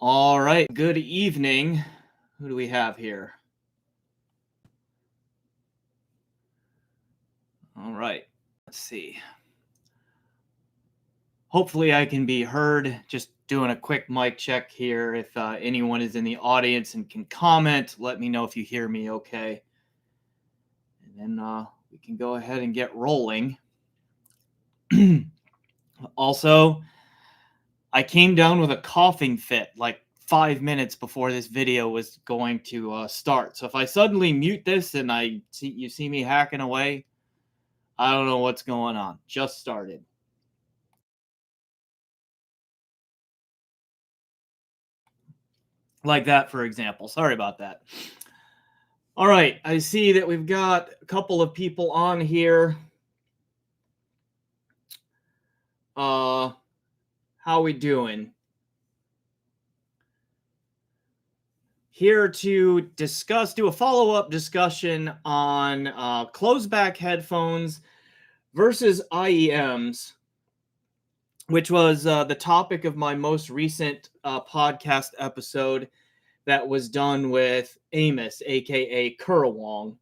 All right, good evening. Who do we have here? All right, let's see. Hopefully I can be heard. Just doing a quick mic check here. If anyone is in the audience and can comment, let me know if you hear me okay. And then we can go ahead and get rolling. Also, I came down with a coughing fit like 5 minutes before this video was going to start. So if I suddenly mute this and you see me hacking away, I don't know what's going on. Just started. Like that, for example. Sorry about that. All right, I see that we've got a couple of people on here. How we doing? Here to do a follow-up discussion on closed-back headphones versus IEMs, which was the topic of my most recent podcast episode that was done with Amos, aka Kurawong,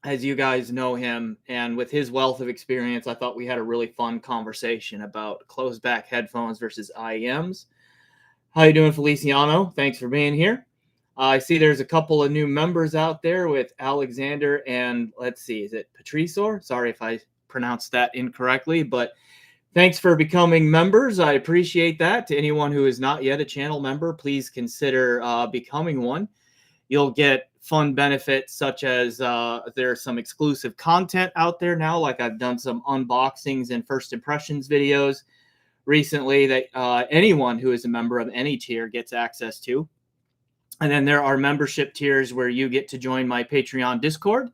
as you guys know him, and with his wealth of experience, I thought we had a really fun conversation about closed back headphones versus IEMs. How you doing, Feliciano? Thanks for being here. I see there's a couple of new members out there with Alexander and let's see, is it Patrisor? Sorry if I pronounced that incorrectly, but thanks for becoming members. I appreciate that. To anyone who is not yet a channel member, please consider becoming one. You'll get fun benefits such as there's some exclusive content out there now, like I've done some unboxings and first impressions videos recently that anyone who is a member of any tier gets access to. And then there are membership tiers where you get to join my Patreon Discord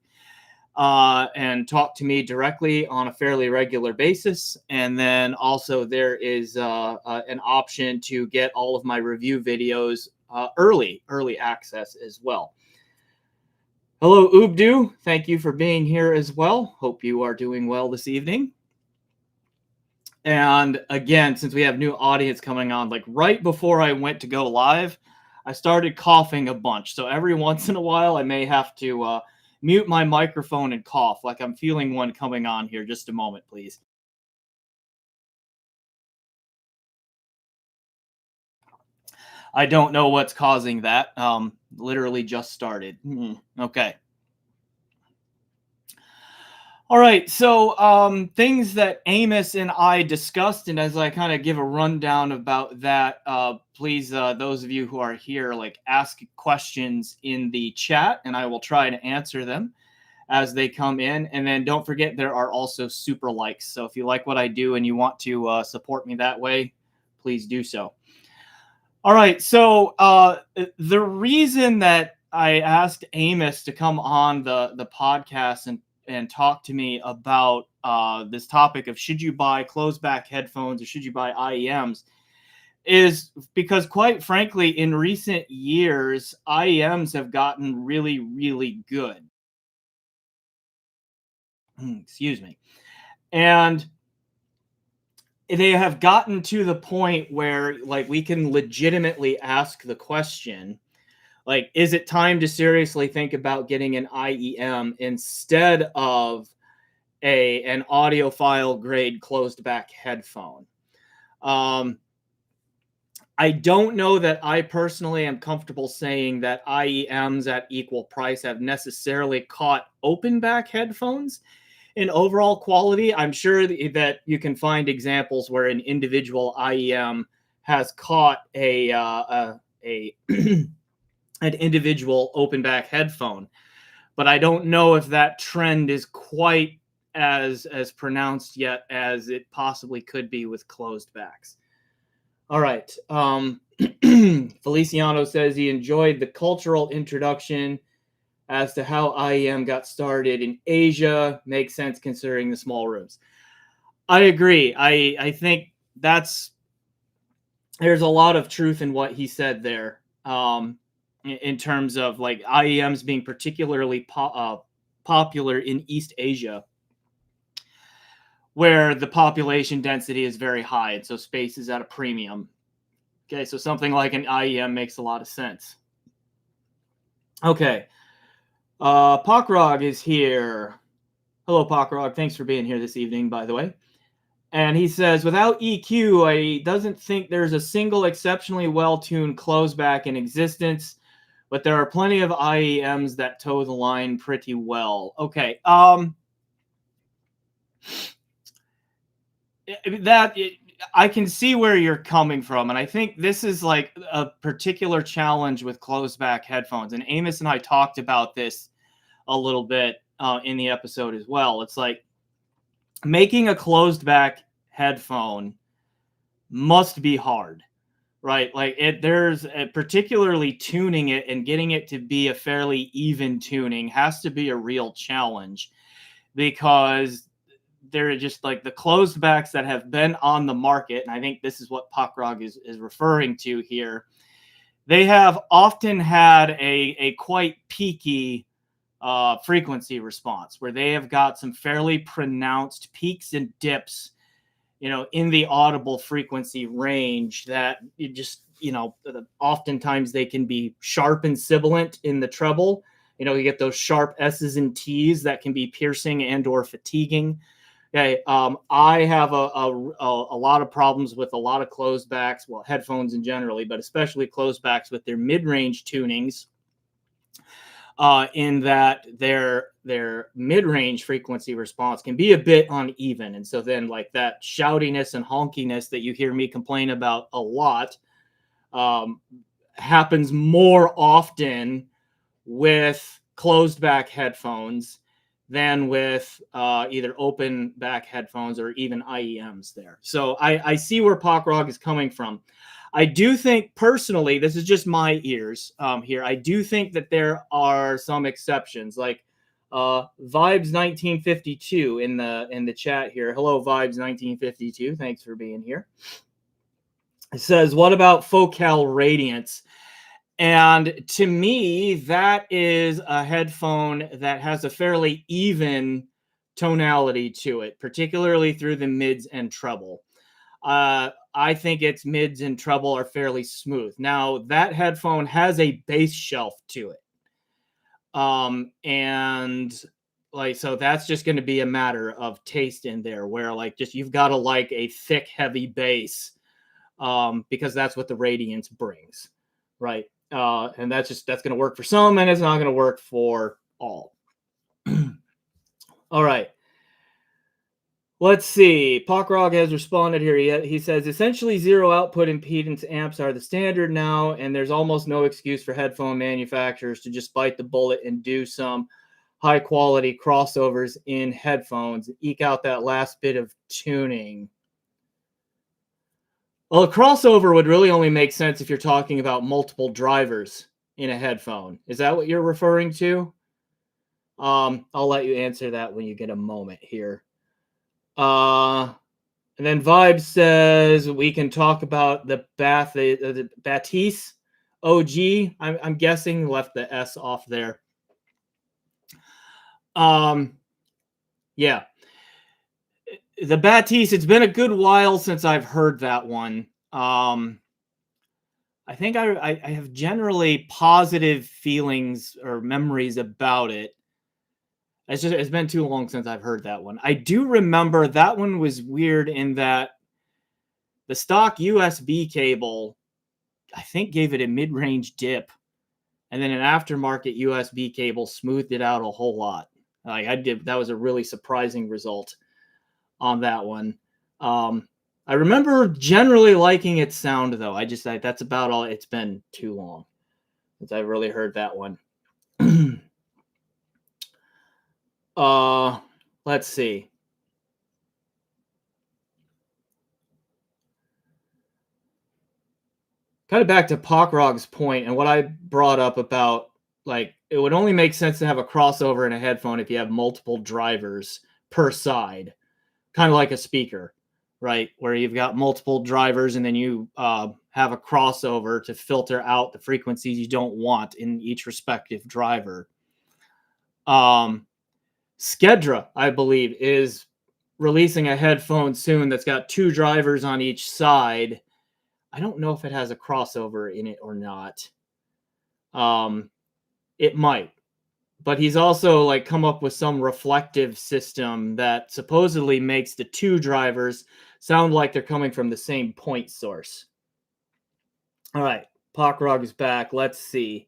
and talk to me directly on a fairly regular basis. And then also there is an option to get all of my review videos early access as well. Hello, Ubdu. Thank you for being here as well. Hope you are doing well this evening. And again, since we have new audience coming on, like right before I went to go live, I started coughing a bunch. So every once in a while, I may have to mute my microphone and cough, like I'm feeling one coming on here. Just a moment, please. I don't know what's causing that. Literally just started. Okay. All right, so things that Amos and I discussed, and as I kind of give a rundown about that, please, those of you who are here, like ask questions in the chat, and I will try to answer them as they come in. And then don't forget, there are also super likes. So if you like what I do and you want to support me that way, please do so. All right, so the reason that I asked Amos to come on the podcast and talk to me about this topic of should you buy closed back headphones or should you buy IEMs is because, quite frankly, in recent years, IEMs have gotten really, really good. Excuse me. And they have gotten to the point where, like, we can legitimately ask the question, like, is it time to seriously think about getting an IEM instead of an audiophile grade closed back headphone? I don't know that I personally am comfortable saying that IEMs at equal price have necessarily caught open back headphones in overall quality. I'm sure that you can find examples where an individual IEM has caught an individual open back headphone, but I don't know if that trend is quite as pronounced yet as it possibly could be with closed backs. All right. Feliciano says he enjoyed the cultural introduction as to how IEM got started in Asia. Makes sense considering the small rooms. I agree. I think there's a lot of truth in what he said there. In terms of like IEMs being particularly popular in East Asia, where the population density is very high, and so space is at a premium. Okay, so something like an IEM makes a lot of sense. Okay. Pokrog is here. Hello, Pokrog. Thanks for being here this evening, by the way. And he says, without EQ, I doesn't think there's a single exceptionally well-tuned closeback in existence, but there are plenty of IEMs that toe the line pretty well. Okay. I can see where you're coming from, and I think this is like a particular challenge with closeback headphones. And Amos and I talked about this a little bit in the episode as well. It's like making a closed back headphone must be hard, right? Like particularly tuning it and getting it to be a fairly even tuning has to be a real challenge, because they're just like the closed backs that have been on the market. And I think this is what Pokrog is referring to here. They have often had a quite peaky frequency response, where they have got some fairly pronounced peaks and dips, in the audible frequency range that you just, oftentimes they can be sharp and sibilant in the treble. You get those sharp S's and T's that can be piercing and or fatiguing. Okay, I have a lot of problems with a lot of closed backs, well, headphones in generally, but especially closed backs with their mid-range tunings. In that their mid-range frequency response can be a bit uneven. And so then like that shoutiness and honkiness that you hear me complain about a lot happens more often with closed back headphones than with either open back headphones or even IEMs there. So I see where Pokrog is coming from. I do think personally, this is just my ears here, I do think that there are some exceptions, like Vibes 1952 in the chat here. Hello, Vibes 1952. Thanks for being here. It says, what about Focal Radiance? And to me, that is a headphone that has a fairly even tonality to it, particularly through the mids and treble. I think its mids and treble are fairly smooth. Now, that headphone has a bass shelf to it. And like, so that's just going to be a matter of taste in there, where like just you've got to like a thick, heavy bass, because that's what the Radiance brings, right? And that's going to work for some, and it's not going to work for all. All right. Let's see. Pokrog has responded here. He says, essentially zero output impedance amps are the standard now, and there's almost no excuse for headphone manufacturers to just bite the bullet and do some high quality crossovers in headphones, eke out that last bit of tuning. Well, a crossover would really only make sense if you're talking about multiple drivers in a headphone. Is that what you're referring to? I'll let you answer that when you get a moment here. And then Vibe says we can talk about the Batiste OG. I'm guessing, left the S off there. Yeah. The Batiste, it's been a good while since I've heard that one. I think I have generally positive feelings or memories about it. It's been too long since I've heard that one. I do remember that one was weird in that the stock USB cable, I think, gave it a mid-range dip, and then an aftermarket USB cable smoothed it out a whole lot. That was a really surprising result on that one. I remember generally liking its sound, though. That's about all. It's been too long since I really heard that one. Let's see. Kind of back to Pokrog's point and what I brought up about, like, it would only make sense to have a crossover in a headphone if you have multiple drivers per side, kind of like a speaker, right? Where you've got multiple drivers and then you have a crossover to filter out the frequencies you don't want in each respective driver. Skedra, I believe, is releasing a headphone soon that's got two drivers on each side. I don't know if it has a crossover in it or not. It might, but he's also like come up with some reflective system that supposedly makes the two drivers sound like they're coming from the same point source. All right, Pokrog is back. Let's see.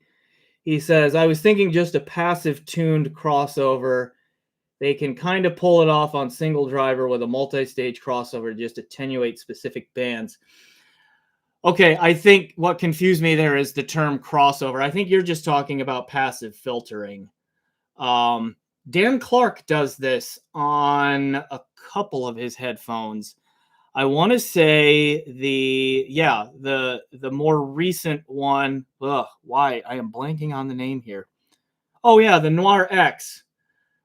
He says, I was thinking just a passive tuned crossover. They can kind of pull it off on single driver with a multi-stage crossover to just attenuate specific bands. Okay, I think what confused me there is the term crossover. I think you're just talking about passive filtering. Dan Clark does this on a couple of his headphones. I want to say the more recent one. Why I am blanking on the name here. Oh yeah, the Noir X,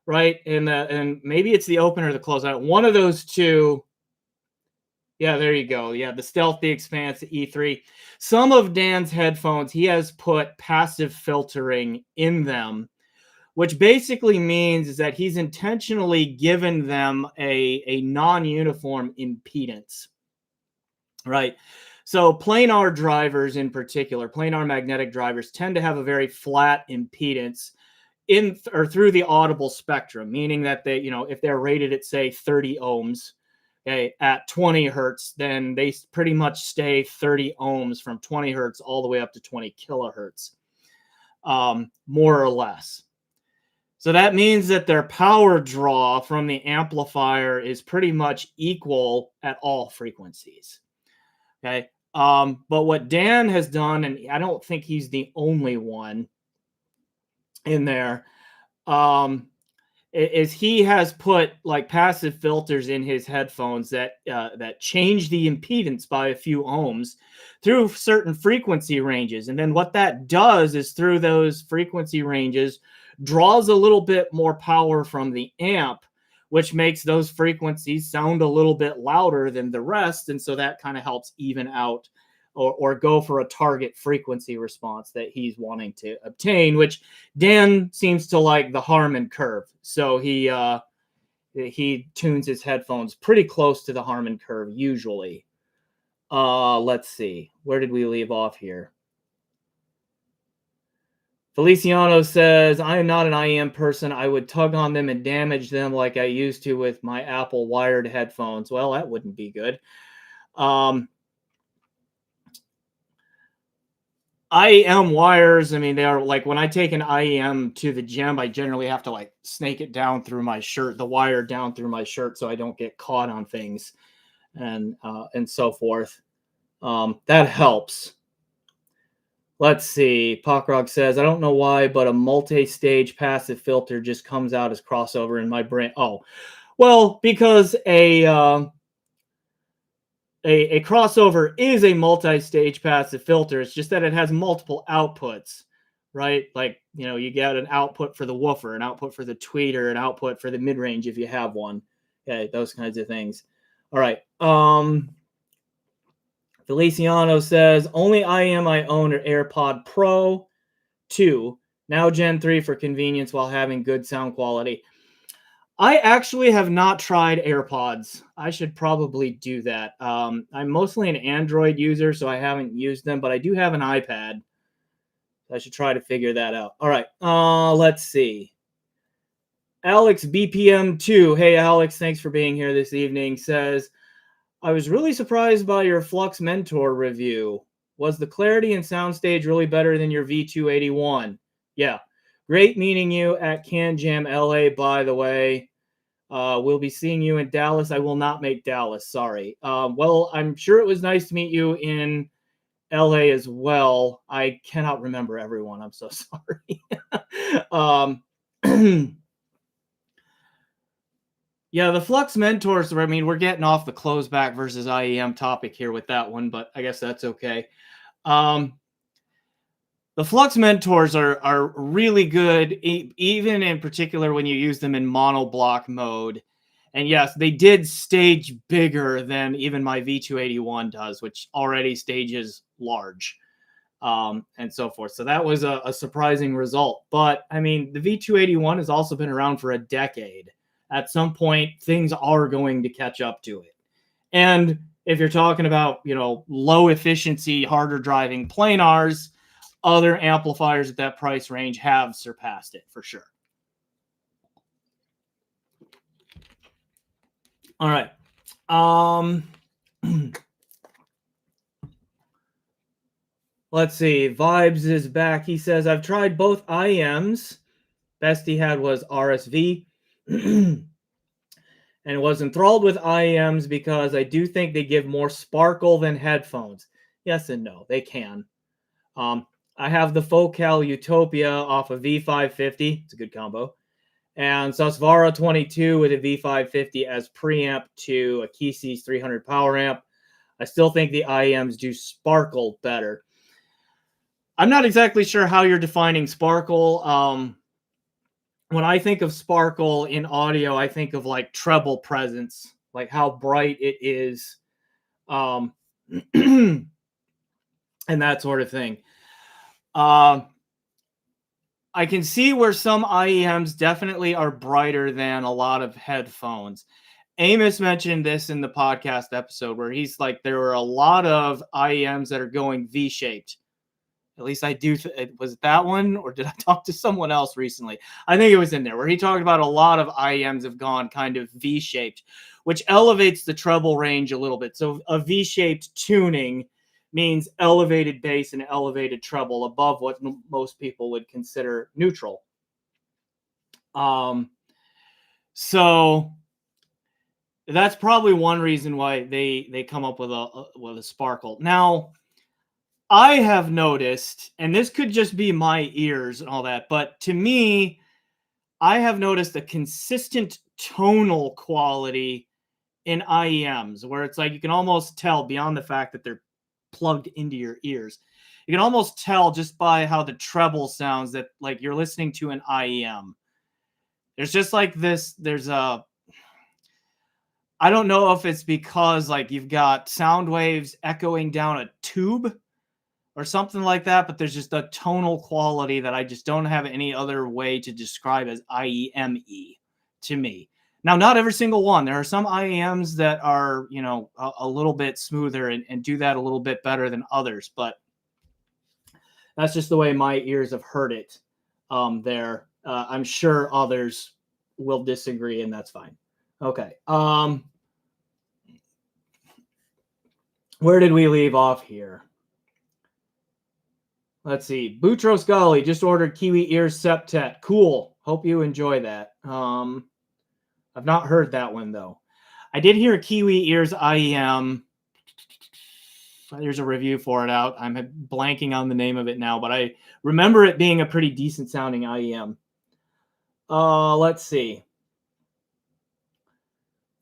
right? And maybe it's the opener or the closeout. One of those two. Yeah, there you go. Yeah, the Stealth, the Expanse, the E3. Some of Dan's headphones, he has put passive filtering in them, which basically means is that he's intentionally given them a non-uniform impedance, right? So planar drivers in particular, planar magnetic drivers tend to have a very flat impedance in or through the audible spectrum, meaning that they, if they're rated at say 30 ohms, okay, at 20 hertz, then they pretty much stay 30 ohms from 20 hertz all the way up to 20 kilohertz, more or less. So that means that their power draw from the amplifier is pretty much equal at all frequencies. Okay. But what Dan has done, and I don't think he's the only one in there, is he has put like passive filters in his headphones that change the impedance by a few ohms through certain frequency ranges. And then what that does is through those frequency ranges draws a little bit more power from the amp, which makes those frequencies sound a little bit louder than the rest. And so that kind of helps even out or go for a target frequency response that he's wanting to obtain, which Dan seems to like the Harman curve. So he tunes his headphones pretty close to the Harman curve usually. Let's see. Where did we leave off here? Feliciano says, I am not an IEM person. I would tug on them and damage them like I used to with my Apple wired headphones. Well, that wouldn't be good. IEM wires, I mean, they are like when I take an IEM to the gym, I generally have to like snake it down through my shirt, the wire down through my shirt so I don't get caught on things and so forth. That helps. Let's see. Pokrog says, I don't know why, but a multi-stage passive filter just comes out as crossover in my brain. Oh, well, because a crossover is a multi-stage passive filter. It's just that it has multiple outputs, right? Like, you get an output for the woofer, an output for the tweeter, an output for the mid-range if you have one. Okay, those kinds of things. All right. Feliciano says, only IEM I own are AirPod Pro 2, now Gen 3 for convenience while having good sound quality. I actually have not tried AirPods. I should probably do that. I'm mostly an Android user, so I haven't used them, but I do have an iPad. I should try to figure that out. All right, let's see. Alex BPM2, hey Alex, thanks for being here this evening, says, I was really surprised by your Flux Mentor review. Was the clarity and soundstage really better than your V281? Yeah. Great meeting you at Can Jam LA, by the way. We'll be seeing you in Dallas. I will not make Dallas, sorry. Well, I'm sure it was nice to meet you in LA as well. I cannot remember everyone. I'm so sorry. Yeah, the Flux Mentors, I mean, we're getting off the closeback versus IEM topic here with that one, but I guess that's okay. The Flux Mentors are really good, even in particular when you use them in monoblock mode. And yes, they did stage bigger than even my V281 does, which already stages large, and so forth. So that was a surprising result. But, I mean, the V281 has also been around for a decade. At some point, things are going to catch up to it. And if you're talking about, low efficiency, harder driving planars, other amplifiers at that price range have surpassed it for sure. All right. Let's see. Vibes is back. He says, I've tried both IEMs. Best he had was RSV. And was enthralled with IEMs because I do think they give more sparkle than headphones. Yes and no. They can. I have the Focal Utopia off of V550. It's a good combo. And Susvara 22 with a V550 as preamp to a Keysees 300 power amp. I still think the IEMs do sparkle better. I'm not exactly sure how you're defining sparkle. When I think of sparkle in audio, I think of like treble presence, like how bright it is, and that sort of thing. I can see where some IEMs definitely are brighter than a lot of headphones. Amos mentioned this in the podcast episode where he's like, there are a lot of IEMs that are going V-shaped. At least I do. Was it that one, or did I talk to someone else recently? I think it was in there where he talked about a lot of IEMs have gone kind of V-shaped, which elevates the treble range a little bit. So a V-shaped tuning means elevated bass and elevated treble above what most people would consider neutral. So that's probably one reason why they come up with a sparkle. Now, I have noticed, and this could just be my ears and all that, but to me, I have noticed a consistent tonal quality in IEMs where it's like you can almost tell beyond the fact that they're plugged into your ears. You can almost tell just by how the treble sounds that like you're listening to an IEM. There's just like this, I don't know if it's because like you've got sound waves echoing down a tube or something like that, but there's just a tonal quality that I just don't have any other way to describe as IEME to me. Now, not every single one. There are some IEMs that are, a little bit smoother and do that a little bit better than others, but that's just the way my ears have heard it there. I'm sure others will disagree, and that's fine. Okay. Where did we leave off here? Let's see. Boutros Ghali just ordered Kiwi Ears Septet. Cool. Hope you enjoy that. I've not heard that one, though. I did hear Kiwi Ears IEM. There's a review for it out. I'm blanking on the name of it now, but I remember it being a pretty decent sounding IEM. Let's see.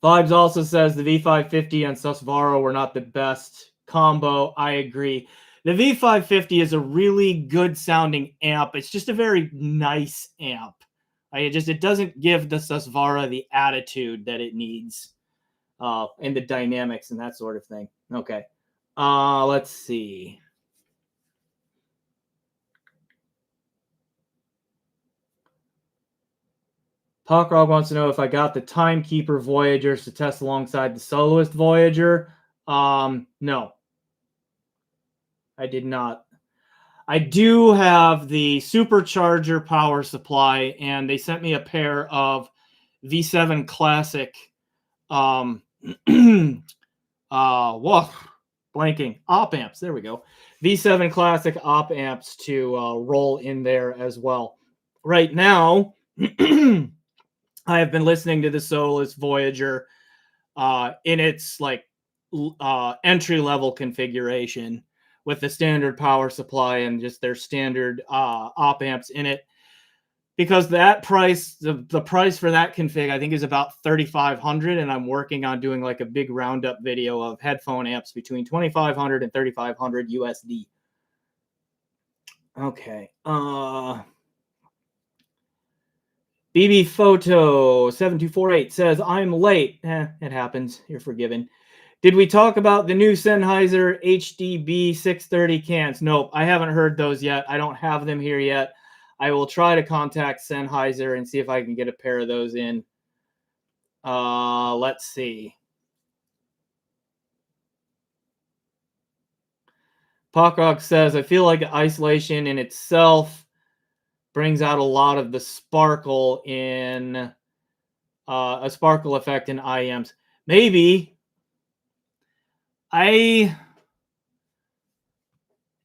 Vibes also says the V550 and Susvaro were not the best combo. I agree. The V550 is a really good sounding amp. It's just a very nice amp. It doesn't give the Susvara the attitude that it needs and the dynamics and that sort of thing. Okay. Let's see. Talkrog wants to know if I got the Timekeeper Voyagers to test alongside the Soloist Voyager. No. I did not. I do have the supercharger power supply, and they sent me a pair of V7 Classic blanking op amps. There we go. V7 Classic op amps to roll in there as well. Right now, I have been listening to the Soloist Voyager in its like entry level configuration with the standard power supply and just their standard op amps in it, because that price, the price for that config, I think is about $3,500, and I'm working on doing like a big roundup video of headphone amps between $2,500 and $3,500 USD. Okay. BB Photo 7248 says, I'm late. It happens. You're forgiven. Did we talk about the new Sennheiser HDB 630 cans? Nope, I haven't heard those yet. I don't have them here yet. I will try to contact Sennheiser and see if I can get a pair of those in. Let's see. Pockrock says, I feel like isolation in itself brings out a lot of the sparkle in a sparkle effect in IEMs. Maybe. I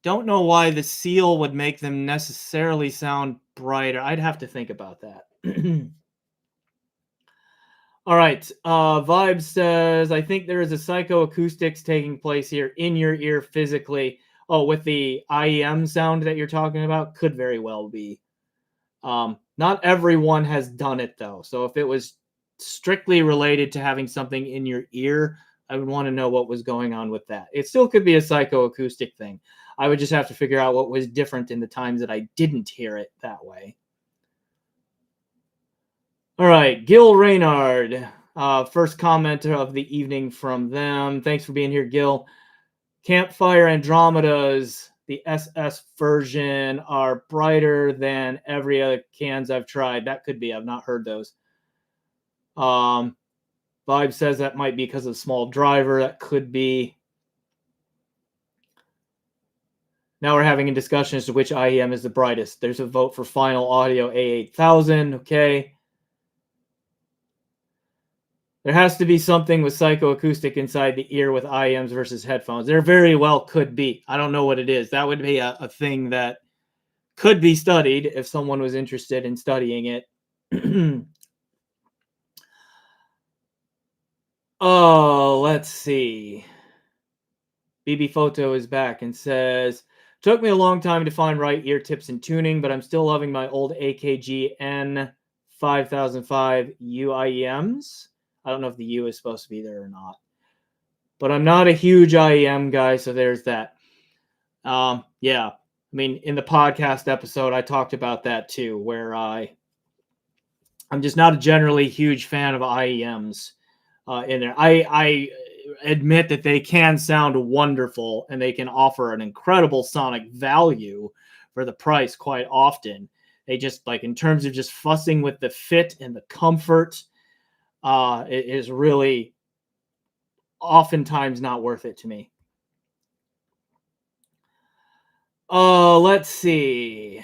don't know why the seal would make them necessarily sound brighter. I'd have to think about that. All right. Vibe says, I think there is a psychoacoustics taking place here in your ear physically. Oh, with the IEM sound that you're talking about? Could very well be. Not everyone has done it, though. So if it was strictly related to having something in your ear, I would want to know what was going on with that. It still could be a psychoacoustic thing. I would just have to figure out what was different in the times that I didn't hear it that way. All right, Gil Reynard, first comment of the evening from them. Thanks for being here, Gil. Campfire Andromedas, the SS version, are brighter than every other cans I've tried. That could be. I've not heard those. Vibe says that might be because of small driver. That could be. Now we're having a discussion as to which IEM is the brightest. There's a vote for Final Audio A8000. Okay. There has to be something with psychoacoustic inside the ear with IEMs versus headphones. There very well could be. I don't know what it is. That would be a thing that could be studied if someone was interested in studying it. Oh, let's see. BB Photo is back and says, took me a long time to find right ear tips and tuning, but I'm still loving my old AKG N5005 UIEMs. I don't know if the U is supposed to be there or not. But I'm not a huge IEM guy, so there's that. Yeah. I mean, in the podcast episode, I talked about that too, where I'm just not a generally huge fan of IEMs in there. I admit that they can sound wonderful and they can offer an incredible sonic value for the price quite often. They just, like, in terms of just fussing with the fit and the comfort, it is really oftentimes not worth it to me. Let's see.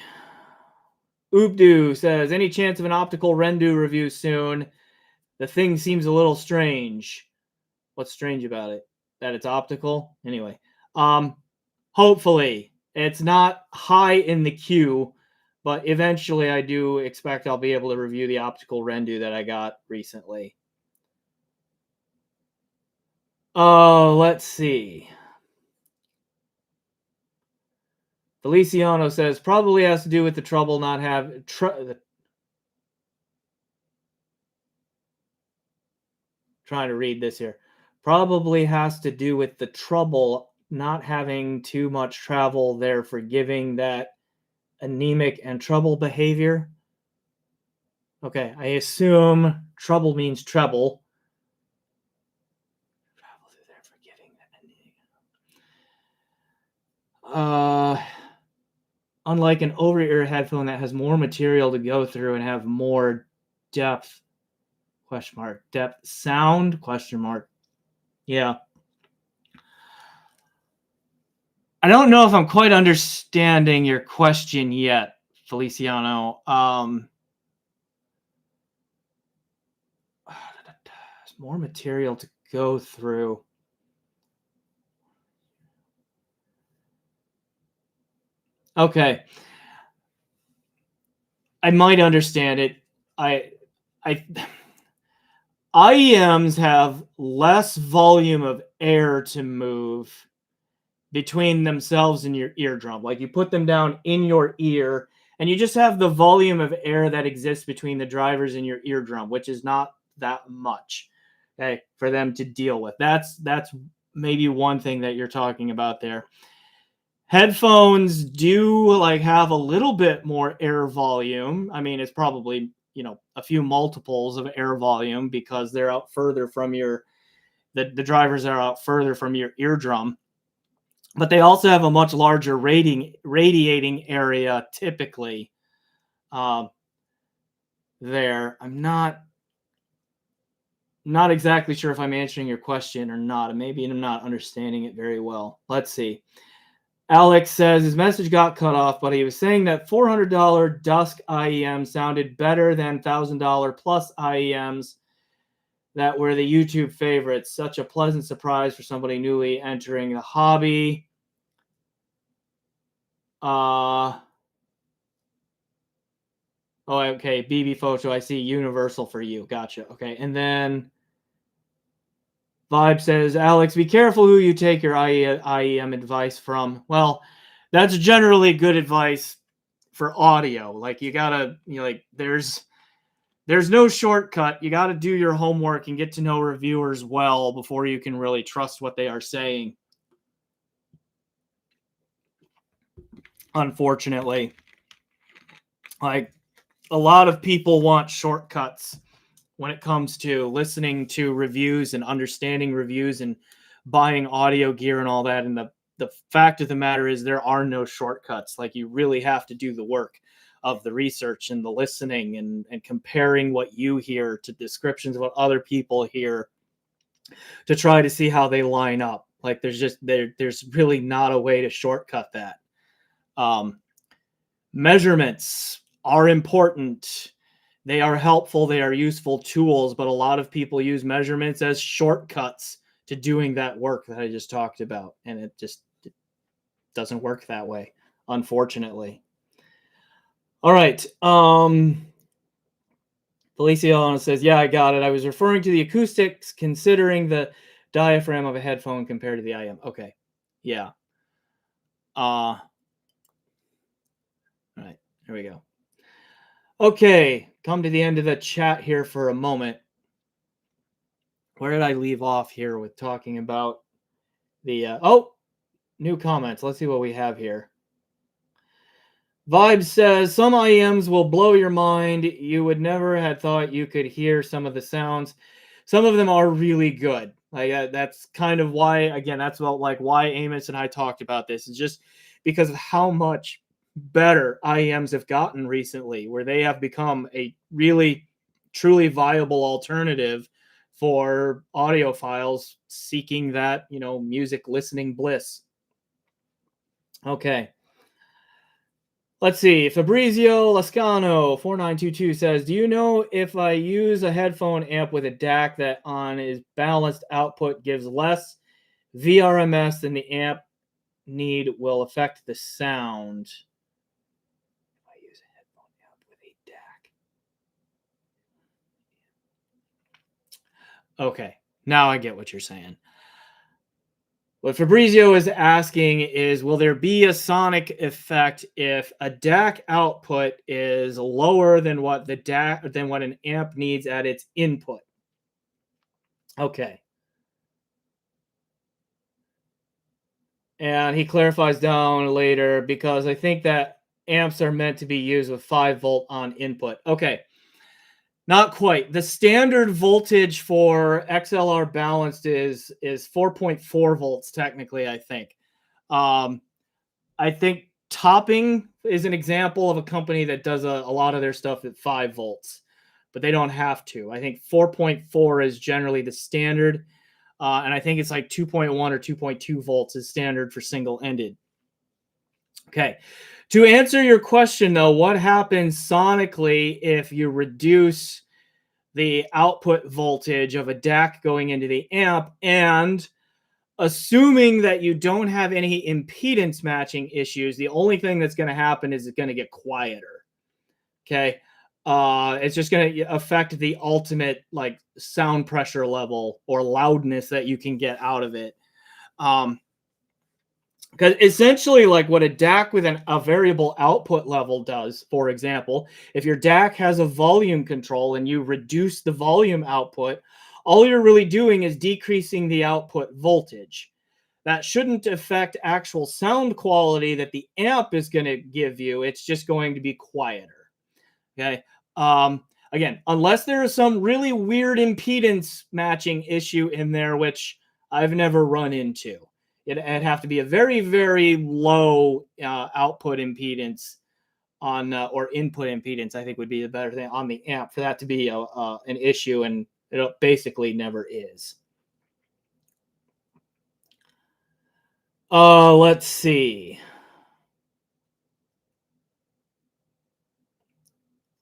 Oopdoo says, any chance of an optical Rendu review soon? The thing seems a little strange. What's strange about it? That it's optical? Anyway. Hopefully. It's not high in the queue, but eventually I do expect I'll be able to review the optical Rendu that I got recently. Let's see. Feliciano says, probably has to do with the trouble not have... trying to read this here. Probably has to do with the trouble not having too much travel there, forgiving that anemic and trouble behavior. Okay, I assume trouble means treble. Travel through there, forgiving that anemic. Unlike an over-ear headphone that has more material to go through and have more depth, question mark, depth sound, question mark. Yeah. I don't know if I'm quite understanding your question yet, Feliciano. There's more material to go through. Okay. I might understand it. IEMs have less volume of air to move between themselves and your eardrum. Like, you put them down in your ear and you just have the volume of air that exists between the drivers and your eardrum, which is not that much, okay, for them to deal with. That's maybe one thing that you're talking about there. Headphones do, like, have a little bit more air volume. I mean, it's probably, a few multiples of air volume because they're out further from the drivers are out further from your eardrum. But they also have a much larger radiating area typically there. I'm not exactly sure if I'm answering your question or not. Maybe I'm not understanding it very well. Let's see. Alex says his message got cut off, but he was saying that $400 Dusk IEM sounded better than $1,000 plus IEMs that were the YouTube favorites. Such a pleasant surprise for somebody newly entering the hobby. Oh, okay. BB Photo, I see Universal for you. Gotcha. Okay. And then Vibe says, Alex, be careful who you take your IEM advice from. Well, that's generally good advice for audio. Like you gotta, like there's no shortcut. You gotta do your homework and get to know reviewers well before you can really trust what they are saying. Unfortunately, like a lot of people want shortcuts when it comes to listening to reviews and understanding reviews and buying audio gear and all that. And the fact of the matter is there are no shortcuts. Like you really have to do the work of the research and the listening and comparing what you hear to descriptions of what other people hear to try to see how they line up. Like there's really not a way to shortcut that. Measurements are important. They are helpful. They are useful tools, but a lot of people use measurements as shortcuts to doing that work that I just talked about. And it just doesn't work that way, unfortunately. All right. Feliciano says, yeah, I got it. I was referring to the acoustics considering the diaphragm of a headphone compared to the IM. Okay. Yeah. All right. Here we go. Okay. Come to the end of the chat here for a moment. Where did I leave off here with talking about the... new comments. Let's see what we have here. Vibe says, some IEMs will blow your mind. You would never have thought you could hear some of the sounds. Some of them are really good. Like that's kind of why, again, that's about like why Amos and I talked about this. It's just because of how much better IEMs have gotten recently, where they have become a really, truly viable alternative for audiophiles seeking that, music listening bliss. Okay. Let's see. Fabrizio Lascano 4922 says, do you know if I use a headphone amp with a DAC that on is balanced output gives less VRMS than the amp need will affect the sound? If I use a headphone amp with a DAC. Okay. Now I get what you're saying. What Fabrizio is asking is, will there be a sonic effect if a DAC output is lower than what an amp needs at its input? Okay. And he clarifies down later because I think that amps are meant to be used with 5-volt on input. Okay. Not quite. The standard voltage for XLR balanced is 4.4 volts technically, I think. I think Topping is an example of a company that does a lot of their stuff at 5 volts, but they don't have to. I think 4.4 is generally the standard, and I think it's like 2.1 or 2.2 volts is standard for single-ended. Okay. To answer your question, though, what happens sonically if you reduce the output voltage of a DAC going into the amp, and assuming that you don't have any impedance matching issues, the only thing that's going to happen is it's going to get quieter. Okay. It's just going to affect the ultimate like sound pressure level or loudness that you can get out of it. Because essentially, like what a DAC with a variable output level does, for example, if your DAC has a volume control and you reduce the volume output, all you're really doing is decreasing the output voltage. That shouldn't affect actual sound quality that the amp is going to give you. It's just going to be quieter. Okay. Again, unless there is some really weird impedance matching issue in there, which I've never run into. It'd have to be a very, very low output impedance on or input impedance, I think would be the better thing on the amp for that to be an issue, and it basically never is. Let's see.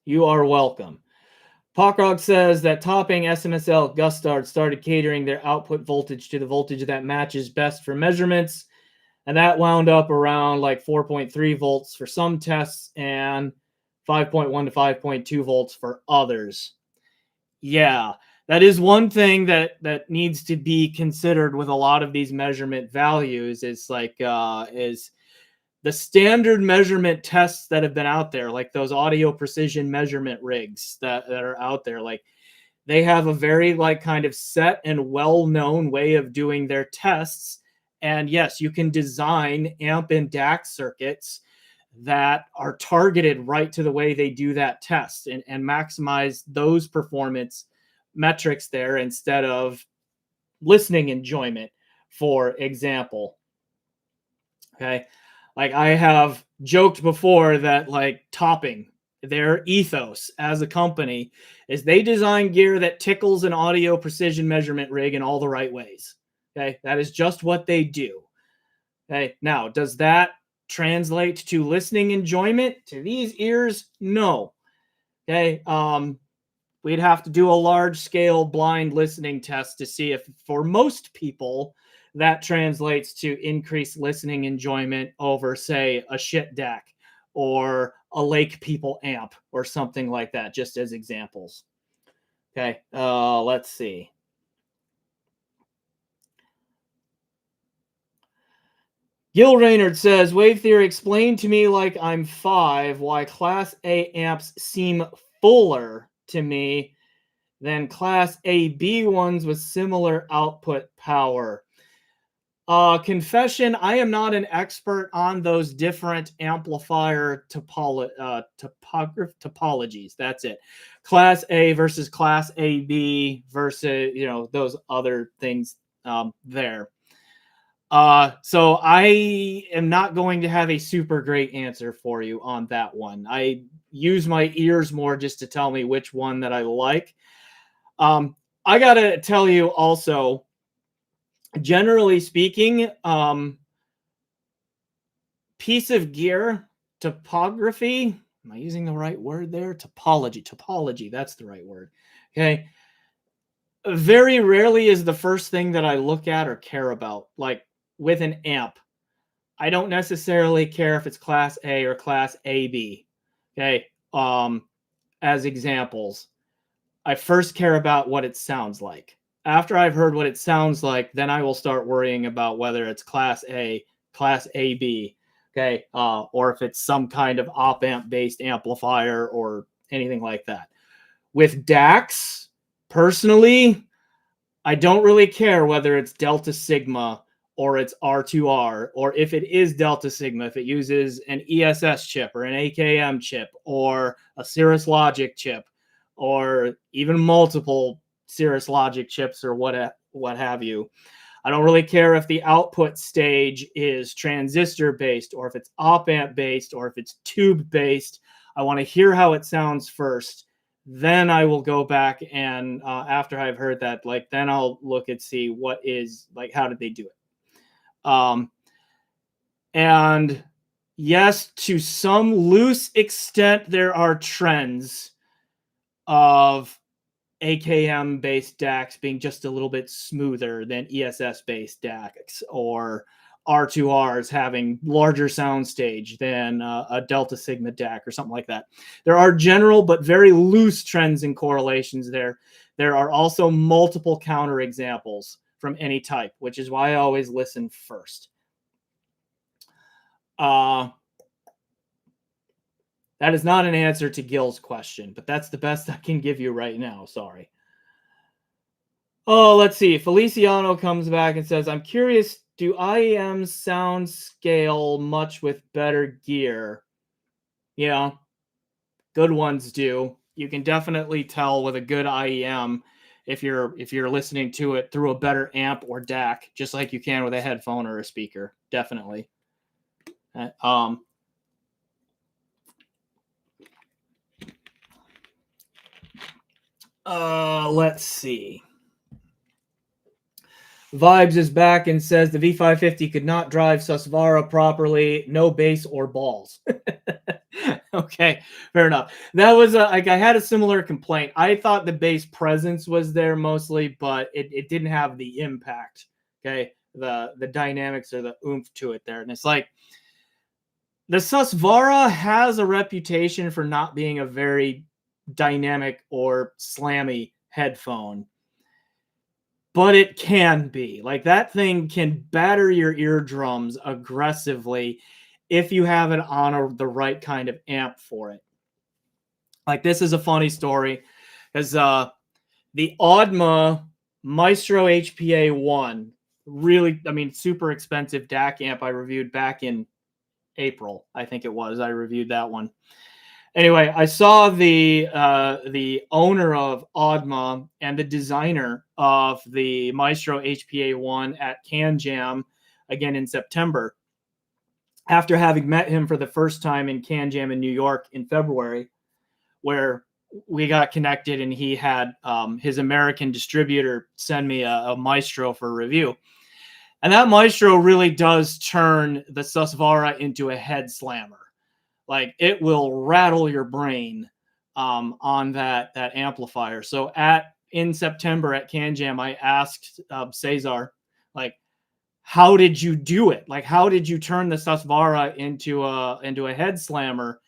You are welcome. Pokrog says that topping SMSL Gustard started catering their output voltage to the voltage that matches best for measurements. And that wound up around like 4.3 volts for some tests and 5.1 to 5.2 volts for others. Yeah, that is one thing that needs to be considered with a lot of these measurement values. Is like is the standard measurement tests that have been out there, like those audio precision measurement rigs that are out there, like they have a very like kind of set and well-known way of doing their tests. And yes, you can design amp and DAC circuits that are targeted right to the way they do that test and maximize those performance metrics there instead of listening enjoyment, for example. Okay. Like I have joked before that like topping, their ethos as a company is they design gear that tickles an audio precision measurement rig in all the right ways. Okay. That is just what they do. Okay. Now, does that translate to listening enjoyment to these ears? No. Okay. We'd have to do a large scale blind listening test to see if for most people that translates to increased listening enjoyment over, say, a shit DAC or a Lake People amp or something like that, just as examples. Okay, let's see. Gil Raynard says, Wave Theory explained to me like I'm 5 why Class A amps seem fuller to me than Class AB ones with similar output power. Confession, I am not an expert on those different amplifier topologies. That's it. Class A versus Class AB versus, those other things there. So I am not going to have a super great answer for you on that one. I use my ears more just to tell me which one that I like. I got to tell you also, generally speaking, piece of gear topography. Am I using the right word there? Topology. That's the right word. Okay. Very rarely is the first thing that I look at or care about. Like with an amp, I don't necessarily care if it's Class A or Class AB. Okay. As examples, I first care about what it sounds like. After I've heard what it sounds like, then I will start worrying about whether it's Class A, Class AB, okay, or if it's some kind of op amp based amplifier or anything like that. With DACs, personally, I don't really care whether it's Delta Sigma or it's R2R, or if it is Delta Sigma, if it uses an ESS chip or an AKM chip or a Cirrus Logic chip or even multiple Cirrus Logic chips or what have you. I don't really care if the output stage is transistor based or if it's op amp based or if it's tube based. I want to hear how it sounds first. Then I will go back and after I've heard that, like then I'll look and see what is like how did they do it. And yes, to some loose extent, there are trends of AKM based DACs being just a little bit smoother than ESS based DACs, or R2Rs having larger soundstage than a Delta Sigma DAC or something like that. There are general but very loose trends and correlations there. There are also multiple counterexamples from any type, which is why I always listen first. That is not an answer to Gil's question, but that's the best I can give you right now. Sorry. Oh, let's see. Feliciano comes back and says, I'm curious, do IEMs sound scale much with better gear? Yeah, good ones do. You can definitely tell with a good IEM if you're listening to it through a better amp or DAC, just like you can with a headphone or a speaker. Definitely. Let's see. Vibes is back and says the V550 could not drive Susvara properly, no bass or balls. Okay, fair enough. That was like I had a similar complaint. I thought the bass presence was there mostly, but it didn't have the impact. Okay, the dynamics or the oomph to it there, and it's like the Susvara has a reputation for not being a very dynamic or slammy headphone, but it can be. Like that thing can batter your eardrums aggressively if you have it on the right kind of amp for it. Like this is a funny story because the Audma Maestro HPA1, really, I mean, super expensive DAC amp I reviewed back in April, I think it was. I reviewed that one. Anyway, I saw the owner of Audma and the designer of the Maestro HPA1 at Can Jam again in September. After having met him for the first time in Can Jam in New York in February, where we got connected and he had his American distributor send me a Maestro for review. And that Maestro really does turn the Susvara into a head slammer. Like it will rattle your brain on that amplifier. So in September at Can Jam, I asked Cesar, like, how did you do it? Like, how did you turn the Susvara into a head slammer?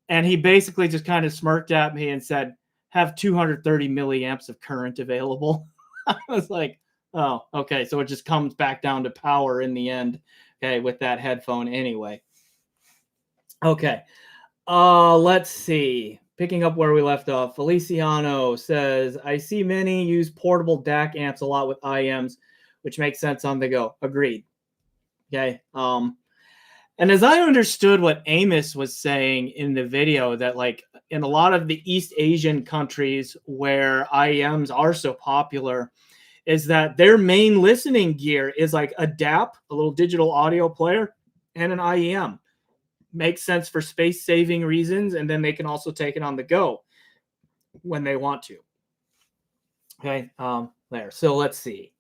And he basically just kind of smirked at me and said, have 230 milliamps of current available. I was like, oh, okay. So it just comes back down to power in the end, okay, with that headphone anyway. Okay. Let's see. Picking up where we left off, Feliciano says, I see many use portable DAC amps a lot with IEMs, which makes sense on the go. Agreed. Okay. And as I understood what Amos was saying in the video, that like in a lot of the East Asian countries where IEMs are so popular, is that their main listening gear is like a DAP, a little digital audio player, and an IEM. Makes sense for space saving reasons, and then they can also take it on the go when they want to. Okay, there. So let's see.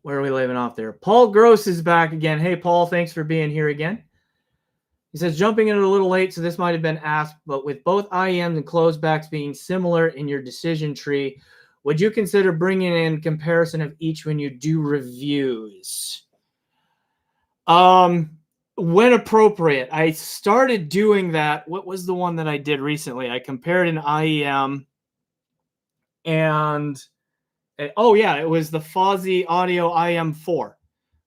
Where are we leaving off there? Paul Gross is back again. Hey, Paul, thanks for being here again. He says, jumping in a little late, so this might have been asked, but with both IEMs and closebacks being similar in your decision tree, would you consider bringing in comparison of each when you do reviews? When appropriate. I started doing that. What was the one that I did recently? I compared an IEM and oh yeah, it was the Fozzy Audio IM4,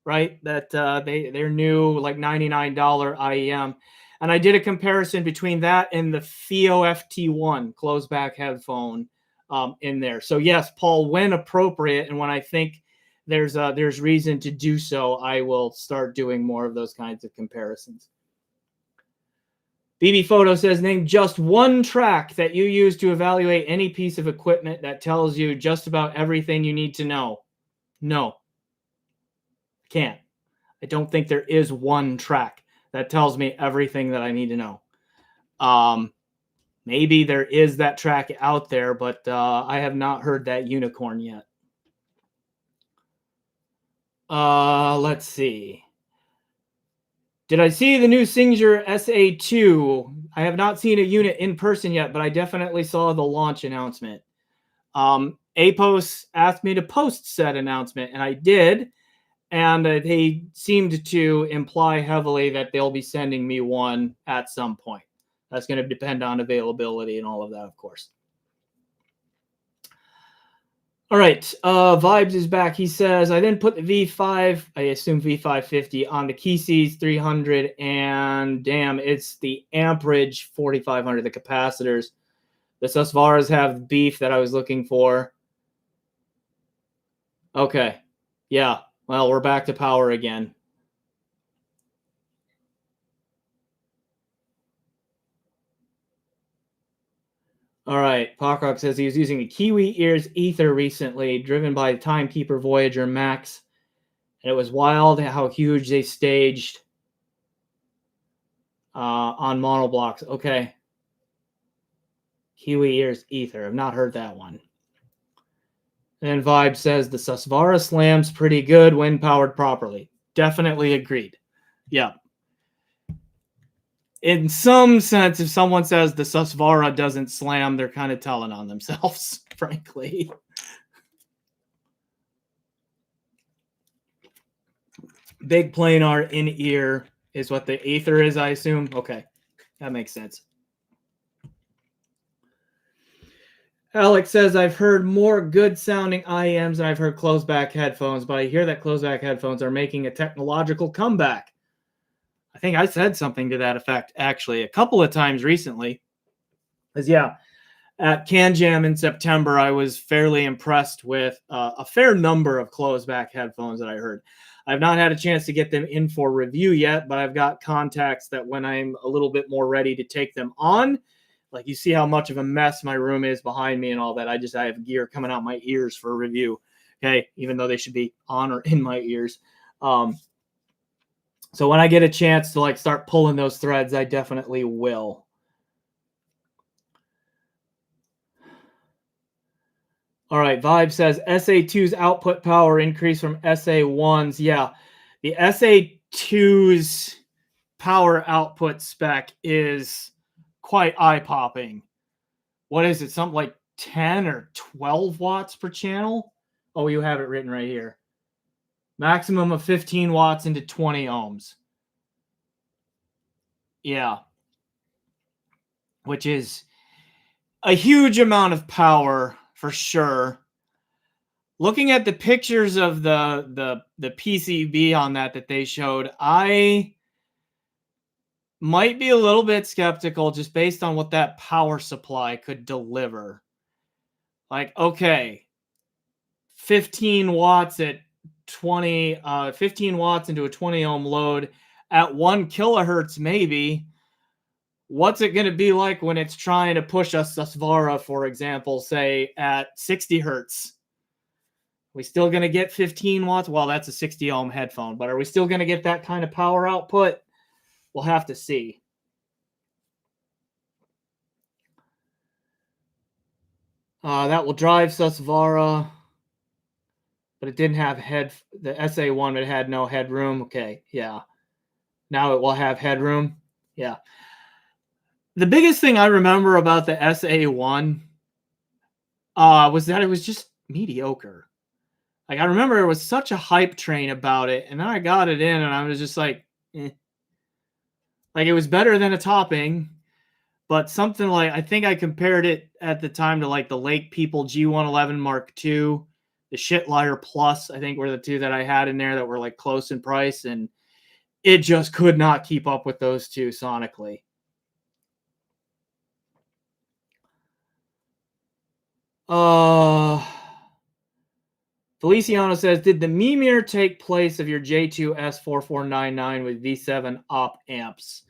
right? That their new like $99 IEM. And I did a comparison between that and the FIO FT1 closed-back headphone in there. So yes, Paul, when appropriate and when I think there's reason to do so, I will start doing more of those kinds of comparisons. BB Photo says, name just one track that you use to evaluate any piece of equipment that tells you just about everything you need to know. No, can't. I don't think there is one track that tells me everything that I need to know. Maybe there is that track out there, but I have not heard that unicorn yet. Let's see. Did I see the new Singer SA2? I have not seen a unit in person yet, but I definitely saw the launch announcement. APOS asked me to post said announcement, and I did. And they seemed to imply heavily that they'll be sending me one at some point. That's going to depend on availability and all of that, of course. All right, Vibes is back. He says, I then put the V5, I assume V550, on the Keysys 300, and damn, it's the amperage 4500, the capacitors. The Susvaras have beef that I was looking for. Okay, yeah, well, we're back to power again. All right, Pockrock says he was using a Kiwi Ears Ether recently, driven by the Timekeeper Voyager Max. And it was wild how huge they staged on monoblocks. Okay. Kiwi Ears Ether. I've not heard that one. And Vibe says the Susvara slam's pretty good when powered properly. Definitely agreed. Yeah. In some sense, if someone says the Susvara doesn't slam, they're kind of telling on themselves, frankly. Big planar in ear is what the Aether is, I assume. Okay, that makes sense. Alex says, I've heard more good sounding IEMs than I've heard closed back headphones, but I hear that closed back headphones are making a technological comeback. I think I said something to that effect, actually, a couple of times recently. Because, yeah, at Can Jam in September, I was fairly impressed with a fair number of closed back headphones that I heard. I've not had a chance to get them in for review yet, but I've got contacts that when I'm a little bit more ready to take them on, like you see how much of a mess my room is behind me and all that. I have gear coming out my ears for review. Okay, even though they should be on or in my ears. So when I get a chance to like start pulling those threads, I definitely will. All right, Vibe says SA2's output power increased from SA1's. Yeah, the SA2's power output spec is quite eye-popping. What is it? Something like 10 or 12 watts per channel? Oh, you have it written right here. Maximum of 15 watts into 20 ohms. Yeah. Which is a huge amount of power for sure. Looking at the pictures of the PCB on that they showed, I might be a little bit skeptical just based on what that power supply could deliver. Like, okay, 15 watts at 15 watts into a 20 ohm load at 1 kilohertz, maybe. What's it going to be like when it's trying to push a Susvara, for example, say at 60 hertz? We still going to get 15 watts? Well, that's a 60 ohm headphone, but are we still going to get that kind of power output? We'll have to see. That will drive Susvara, but it didn't have the SA1, it had no headroom. Okay, yeah. Now it will have headroom. Yeah. The biggest thing I remember about the SA1 was that it was just mediocre. Like, I remember there was such a hype train about it, and then I got it in, and I was just like, eh. Like, it was better than a topping, but something like, I think I compared it at the time to, like, the Lake People G111 Mark II, the Shitliar Plus, I think were the two that I had in there that were, like, close in price, and it just could not keep up with those two sonically. Feliciano says, did the Mimir take place of your J2 S4499 with V7 op amps?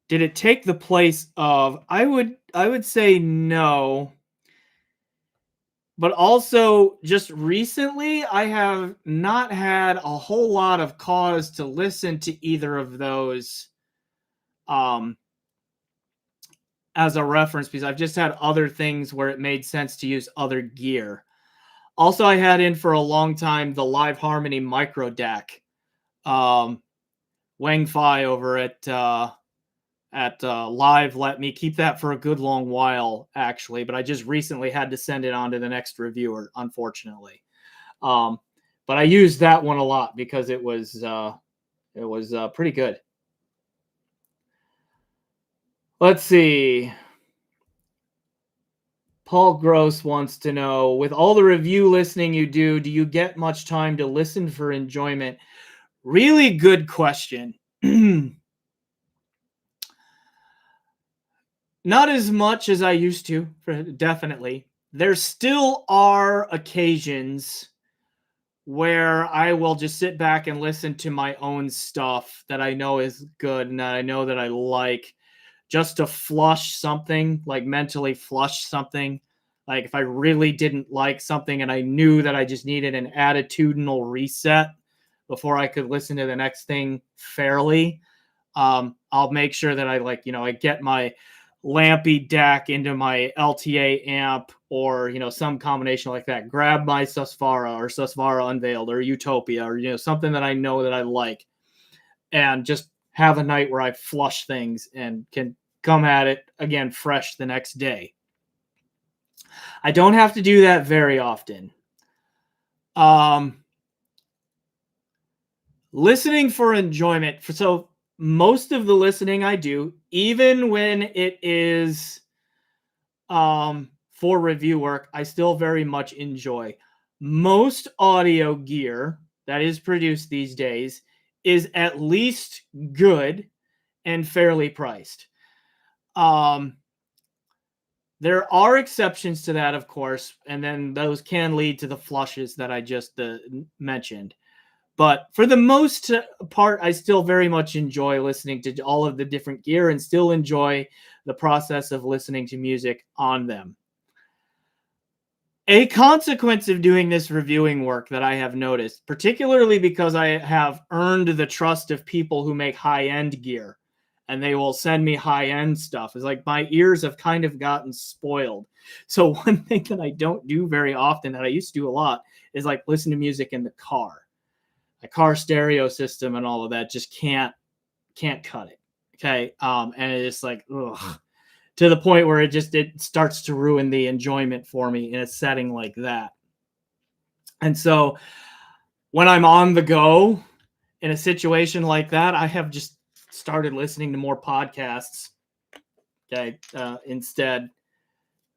Did it take the place of? I would say no. But also, just recently, I have not had a whole lot of cause to listen to either of those as a reference, because I've just had other things where it made sense to use other gear. Also, I had in for a long time the Live Harmony Micro DAC. Wang Fai over at Live let me keep that for a good long while, actually, but I just recently had to send it on to the next reviewer, unfortunately. But I used that one a lot because it was pretty good. Let's see. Paul Gross wants to know, with all the review listening you do you get much time to listen for enjoyment? Really good question. Not as much as I used to, definitely. There still are occasions where I will just sit back and listen to my own stuff that I know is good and that I know that I like, just to flush something, like mentally flush something. Like if I really didn't like something and I knew that I just needed an attitudinal reset before I could listen to the next thing fairly, I'll make sure that I I get my lampy DAC into my LTA amp, or some combination like that. Grab my Susvara or Susvara Unveiled or Utopia, or something that I know that I like, and just have a night where I flush things and can come at it again fresh the next day. I don't have to do that very often. Listening for enjoyment. So most of the listening I do, even when it is for review work, I still very much enjoy. Most audio gear that is produced these days is at least good and fairly priced. There are exceptions to that, of course, and then those can lead to the flushes that I just mentioned. But for the most part, I still very much enjoy listening to all of the different gear and still enjoy the process of listening to music on them. A consequence of doing this reviewing work that I have noticed, particularly because I have earned the trust of people who make high-end gear, and they will send me high-end stuff, is like my ears have kind of gotten spoiled. So one thing that I don't do very often that I used to do a lot is like listen to music in the car. A car stereo system and all of that just can't cut it. Okay. And it's like, ugh, to the point where it starts to ruin the enjoyment for me in a setting like that. And so when I'm on the go in a situation like that, I have just started listening to more podcasts. Okay. Instead,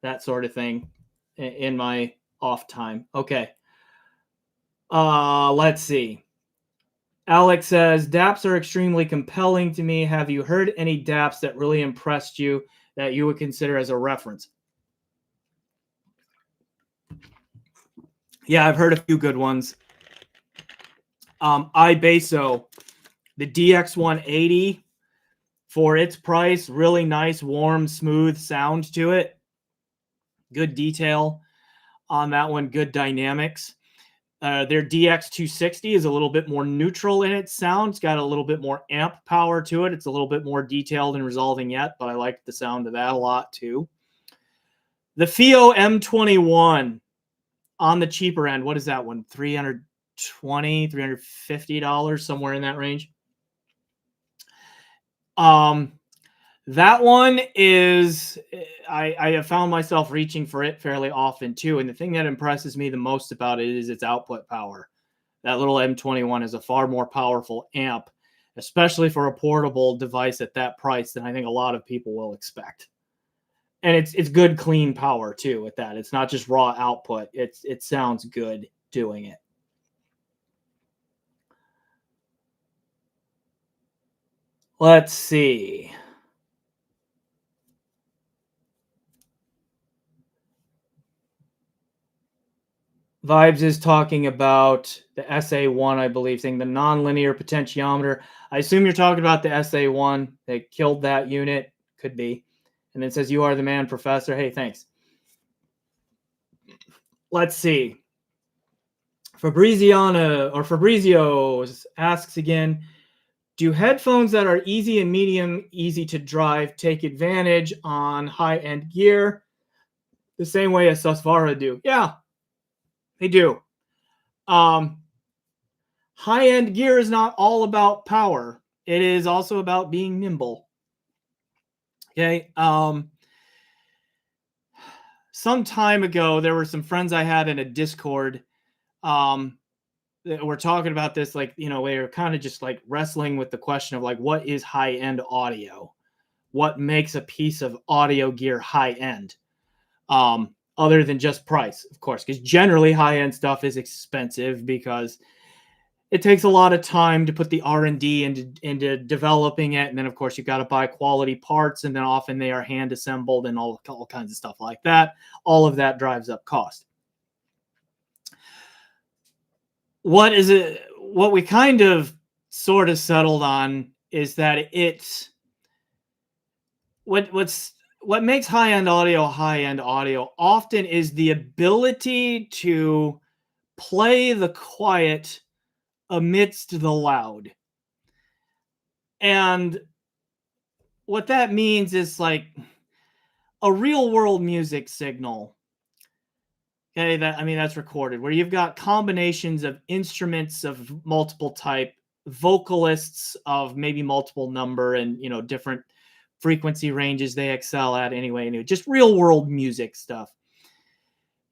that sort of thing in my off time. Okay. Let's see. Alex says, DAPs are extremely compelling to me. Have you heard any DAPs that really impressed you that you would consider as a reference? Yeah, I've heard a few good ones. iBasso, the DX180, for its price, really nice, warm, smooth sound to it. Good detail on that one, good dynamics. Their DX260 is a little bit more neutral in its sound. It's got a little bit more amp power to it. It's a little bit more detailed and resolving yet, but I like the sound of that a lot too. The FIO M21 on the cheaper end. What is that one? $320, $350, somewhere in that range. That one is, I have found myself reaching for it fairly often too. And the thing that impresses me the most about it is its output power. That little M21 is a far more powerful amp, especially for a portable device at that price, than I think a lot of people will expect. And it's good, clean power too at that. It's not just raw output. It sounds good doing it. Let's see. Vibes is talking about the SA1, I believe, saying the nonlinear potentiometer. I assume you're talking about the SA1. They killed that unit. Could be. And then says, you are the man, professor. Hey, thanks. Let's see. Fabrizio asks again, do headphones that are easy and medium, easy to drive, take advantage on high-end gear the same way as Susvara do? Yeah, they do. High-end gear is not all about power. It is also about being nimble. Okay. Some time ago, there were some friends I had in a Discord that were talking about this. Like, we were kind of just like wrestling with the question of like, what is high-end audio? What makes a piece of audio gear high-end? Other than just price, of course, because generally high-end stuff is expensive because it takes a lot of time to put the R&D into developing it. And then, of course, you've got to buy quality parts, and then often they are hand assembled and all kinds of stuff like that. All of that drives up cost. What we kind of sort of settled on is that it's what makes high-end audio often is the ability to play the quiet amidst the loud. And what that means is like a real world music signal, okay, that's recorded, where you've got combinations of instruments of multiple type, vocalists of maybe multiple number, and different frequency ranges they excel at anyway, just real world music stuff.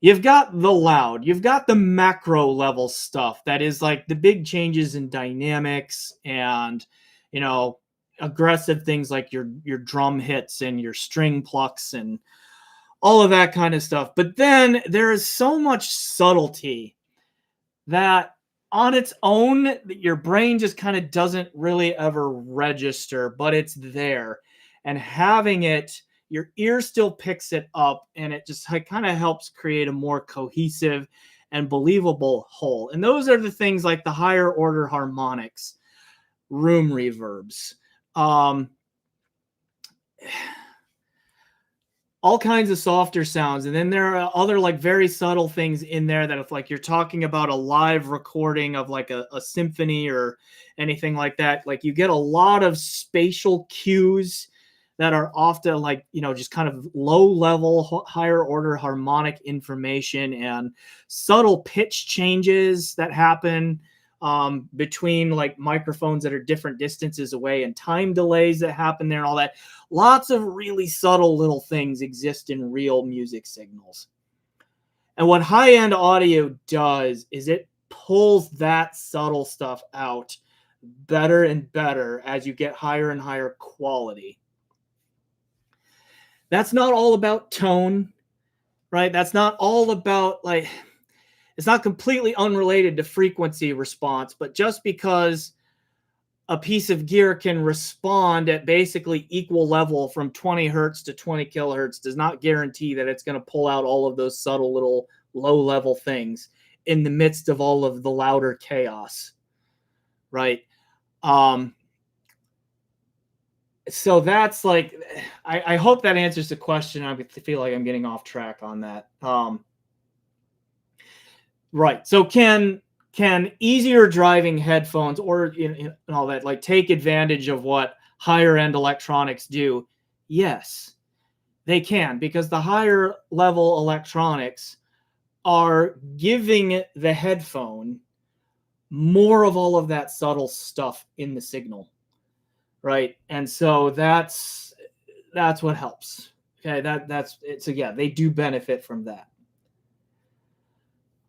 You've got the loud, you've got the macro level stuff that is like the big changes in dynamics and aggressive things like your drum hits and your string plucks and all of that kind of stuff. But then there is so much subtlety that on its own your brain just kind of doesn't really ever register, but it's there. And having it, your ear still picks it up, and it just kind of helps create a more cohesive and believable whole. And those are the things like the higher order harmonics, room reverbs, all kinds of softer sounds. And then there are other like very subtle things in there that if like you're talking about a live recording of like a symphony or anything like that, like you get a lot of spatial cues that are often like, just kind of low level, higher order harmonic information and subtle pitch changes that happen between like microphones that are different distances away, and time delays that happen there and all that. Lots of really subtle little things exist in real music signals. And what high-end audio does is it pulls that subtle stuff out better and better as you get higher and higher quality. That's not all about tone, right? That's not all about like, it's not completely unrelated to frequency response, but just because a piece of gear can respond at basically equal level from 20 hertz to 20 kilohertz does not guarantee that it's going to pull out all of those subtle little low level things in the midst of all of the louder chaos, right? So that's like, I hope that answers the question. I feel like I'm getting off track on that. Right. So can easier driving headphones or and all that like take advantage of what higher end electronics do? Yes, they can, because the higher level electronics are giving the headphone more of all of that subtle stuff in the signal. Right. And so that's what helps. Okay. That's it. So yeah, they do benefit from that.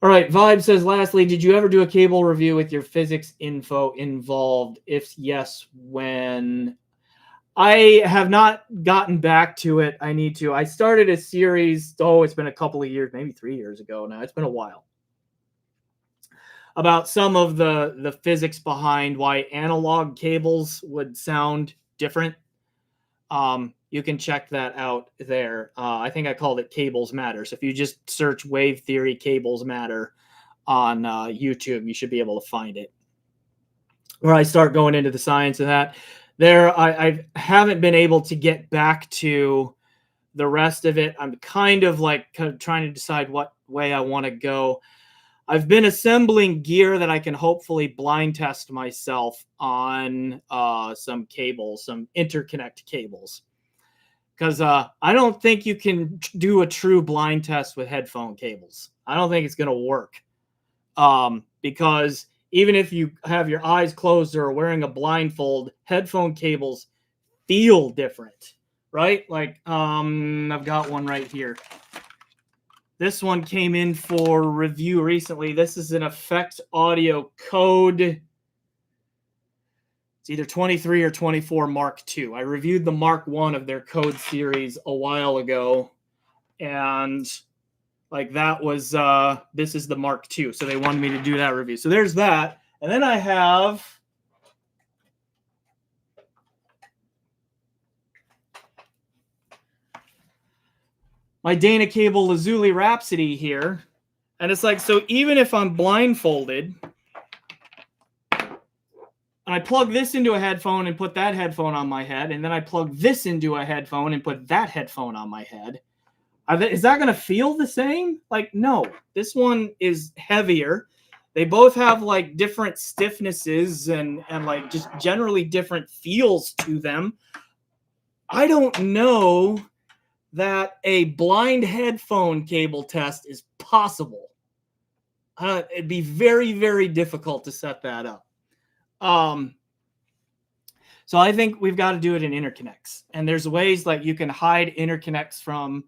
All right. Vibe says, lastly, did you ever do a cable review with your physics info involved? If yes, when? I have not gotten back to it. I need to. I started a series. Oh, it's been a couple of years, maybe 3 years ago now. It's been a while. About some of the physics behind why analog cables would sound different. You can check that out there. I think I called it Cables Matter. So if you just search Wave Theory Cables Matter on YouTube, you should be able to find it. Where I start going into the science of that. I haven't been able to get back to the rest of it. I'm kind of trying to decide what way I want to go. I've been assembling gear that I can hopefully blind test myself on some cables, some interconnect cables. Because I don't think you can do a true blind test with headphone cables. I don't think it's going to work. Because even if you have your eyes closed or are wearing a blindfold, headphone cables feel different, right? Like, I've got one right here. This one came in for review recently. This is an Effect Audio Code. It's either 23 or 24 Mark II. I reviewed the Mark I of their Code series a while ago. And like that was, this is the Mark II. So they wanted me to do that review. So there's that. And then I have my Dana Cable Lazuli Rhapsody here. And it's like, so even if I'm blindfolded, and I plug this into a headphone and put that headphone on my head, and then I plug this into a headphone and put that headphone on my head, is that going to feel the same? Like, no. This one is heavier. They both have like different stiffnesses and like just generally different feels to them. I don't know that a blind headphone cable test is possible. It'd be very, very difficult to set that up. So I think we've got to do it in interconnects, and there's ways like you can hide interconnects from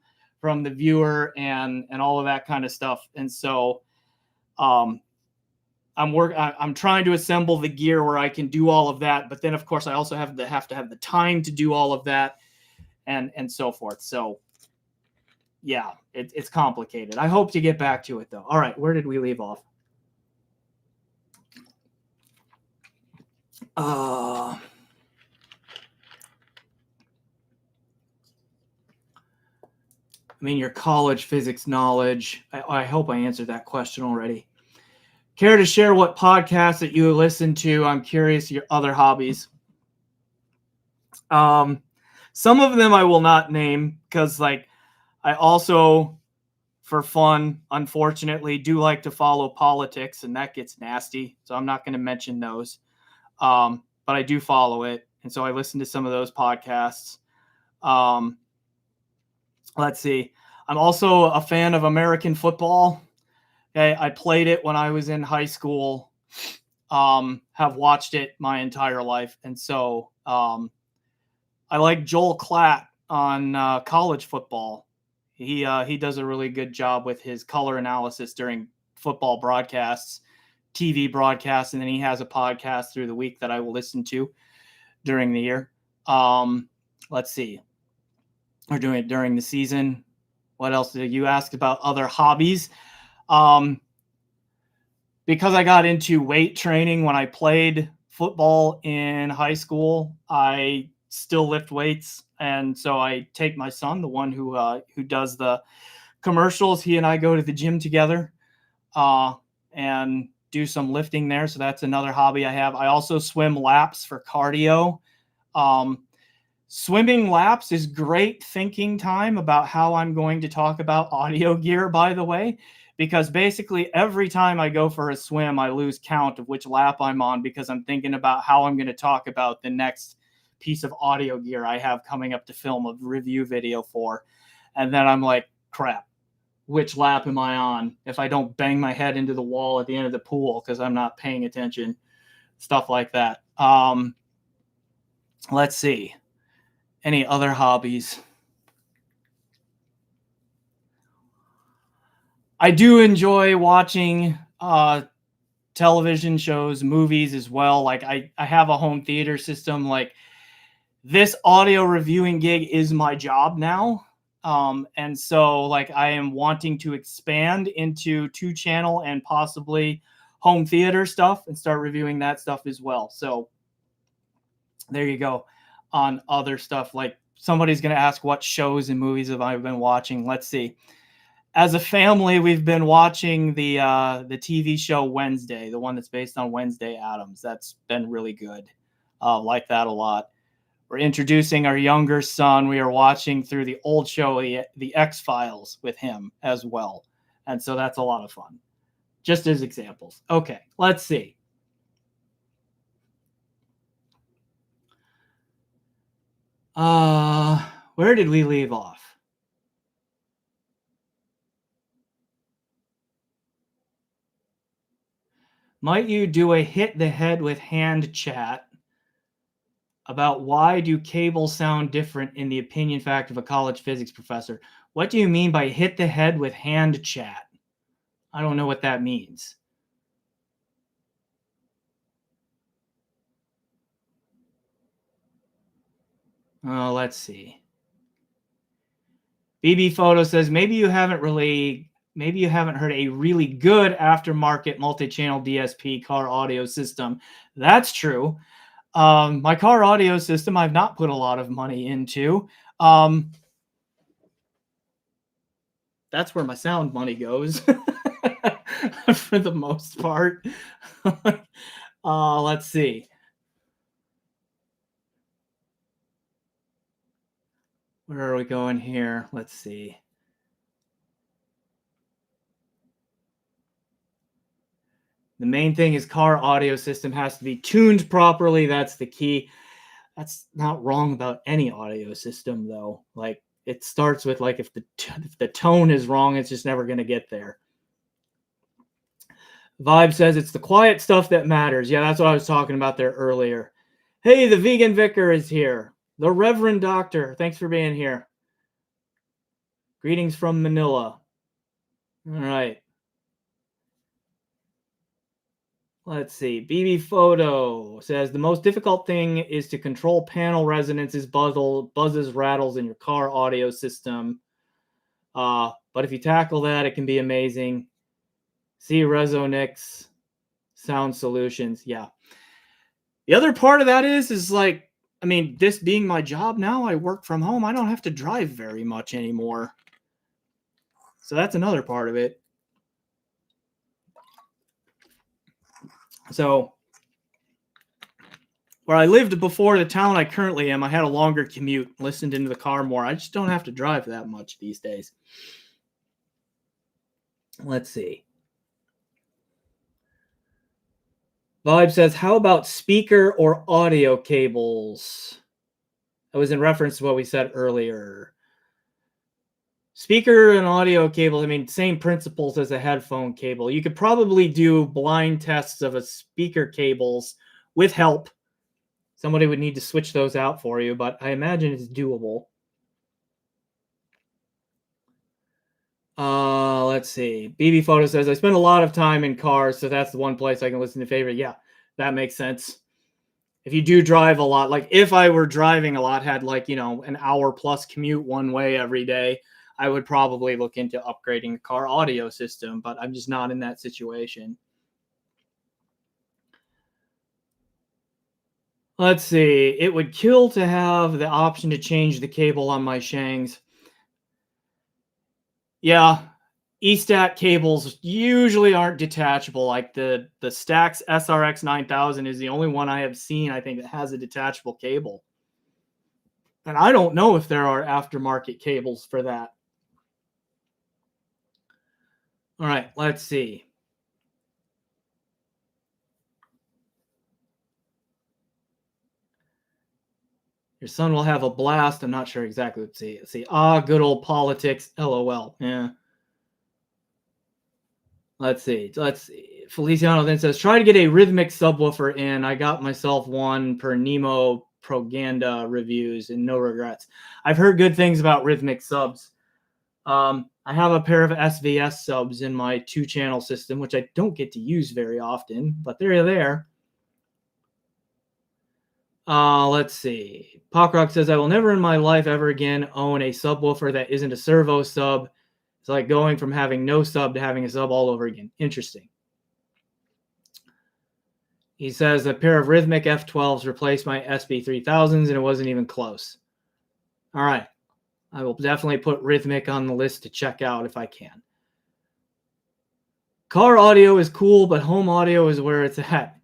the viewer and all of that kind of stuff. And so I'm trying to assemble the gear where I can do all of that, but then of course I also have to have the time to do all of that and so forth. So yeah, it's complicated. I hope to get back to it though. All right, where did we leave off? I mean, your college physics knowledge. I hope I answered that question already. Care to share what podcasts that you listen to? I'm curious your other hobbies. Some of them I will not name because, like, I also, for fun, unfortunately, do like to follow politics, and that gets nasty. So I'm not going to mention those. But I do follow it, and so I listen to some of those podcasts. Let's see. I'm also a fan of American football. Okay, I played it when I was in high school. Have watched it my entire life, and so I like Joel Klatt on college football. He does a really good job with his color analysis during football broadcasts, TV broadcasts, and then he has a podcast through the week that I will listen to during the year. Let's see. We're doing it during the season. What else did you ask about other hobbies? Because I got into weight training when I played football in high school, I still lift weights. And so I take my son, the one who does the commercials. He and I go to the gym together and do some lifting there. So that's another hobby I have. I also swim laps for cardio. Swimming laps is great thinking time about how I'm going to talk about audio gear, by the way, because basically every time I go for a swim, I lose count of which lap I'm on because I'm thinking about how I'm going to talk about the next piece of audio gear I have coming up to film a review video for. And then I'm like, crap, which lap am I on if I don't bang my head into the wall at the end of the pool because I'm not paying attention, stuff like that. Let's see. Any other hobbies? I do enjoy watching television shows, movies as well. Like I have a home theater system. Like this audio reviewing gig is my job now. And so like I am wanting to expand into 2-channel and possibly home theater stuff and start reviewing that stuff as well. So there you go. On other stuff, like somebody's going to ask what shows and movies have I been watching. Let's see. As a family, we've been watching the TV show Wednesday, the one that's based on Wednesday Addams. That's been really good. Like that a lot. We're introducing our younger son. We are watching through the old show, the X-Files, with him as well. And so that's a lot of fun. Just as examples. Okay, let's see. Where did we leave off? Might you do a hit the head with hand chat about why do cables sound different in the opinion fact of a college physics professor? What do you mean by hit the head with hand chat? I don't know what that means. Oh, let's see. BB Photo says maybe you haven't heard a really good aftermarket multi-channel DSP car audio system. That's true. My car audio system I've not put a lot of money into. That's where my sound money goes for the most part. Let's see. Where are we going here? Let's see. The main thing is car audio system has to be tuned properly. That's the key. That's not wrong about any audio system, though. Like it starts with like if the tone is wrong, it's just never going to get there. Vibe says it's the quiet stuff that matters. Yeah, that's what I was talking about there earlier. Hey, the vegan vicar is here. The Reverend Doctor, thanks for being here. Greetings from Manila. All right. Let's see. BB Photo says the most difficult thing is to control panel resonances, buzzes, rattles in your car audio system. But if you tackle that, it can be amazing. See Resonix Sound Solutions. Yeah. The other part of that is like, I mean, this being my job now, I work from home. I don't have to drive very much anymore. So that's another part of it. So where I lived before the town I currently am, I had a longer commute, listened into the car more. I just don't have to drive that much these days. Let's see. Vibe says, how about speaker or audio cables? That was in reference to what we said earlier. Speaker and audio cable, I mean, same principles as a headphone cable. You could probably do blind tests of a speaker cables with help. Somebody would need to switch those out for you, but I imagine it's doable. Let's see. BB Photo says, I spend a lot of time in cars, so that's the one place I can listen to favorite. Yeah, that makes sense. If you do drive a lot, like if I were driving a lot, had like, an hour plus commute one way every day, I would probably look into upgrading the car audio system, but I'm just not in that situation. Let's see. It would kill to have the option to change the cable on my Shangs. Yeah, eStat cables usually aren't detachable. Like the Stax SRX 9000 is the only one I have seen, I think, that has a detachable cable. And I don't know if there are aftermarket cables for that. All right, let's see. Your son will have a blast. I'm not sure exactly. Let's see. Good old politics. LOL. Yeah. Let's see. Feliciano then says, try to get a rhythmic subwoofer in. I got myself one per Nemo Propaganda reviews and no regrets. I've heard good things about rhythmic subs. I have a pair of SVS subs in my 2-channel system, which I don't get to use very often, but they're there. Let's see. Pockrock says, I will never in my life ever again own a subwoofer that isn't a servo sub. It's like going from having no sub to having a sub all over again. Interesting. He says a pair of Rhythmic F12s replaced my SB3000s, and it wasn't even close. All right. I will definitely put Rhythmic on the list to check out if I can. Car audio is cool, but home audio is where it's at.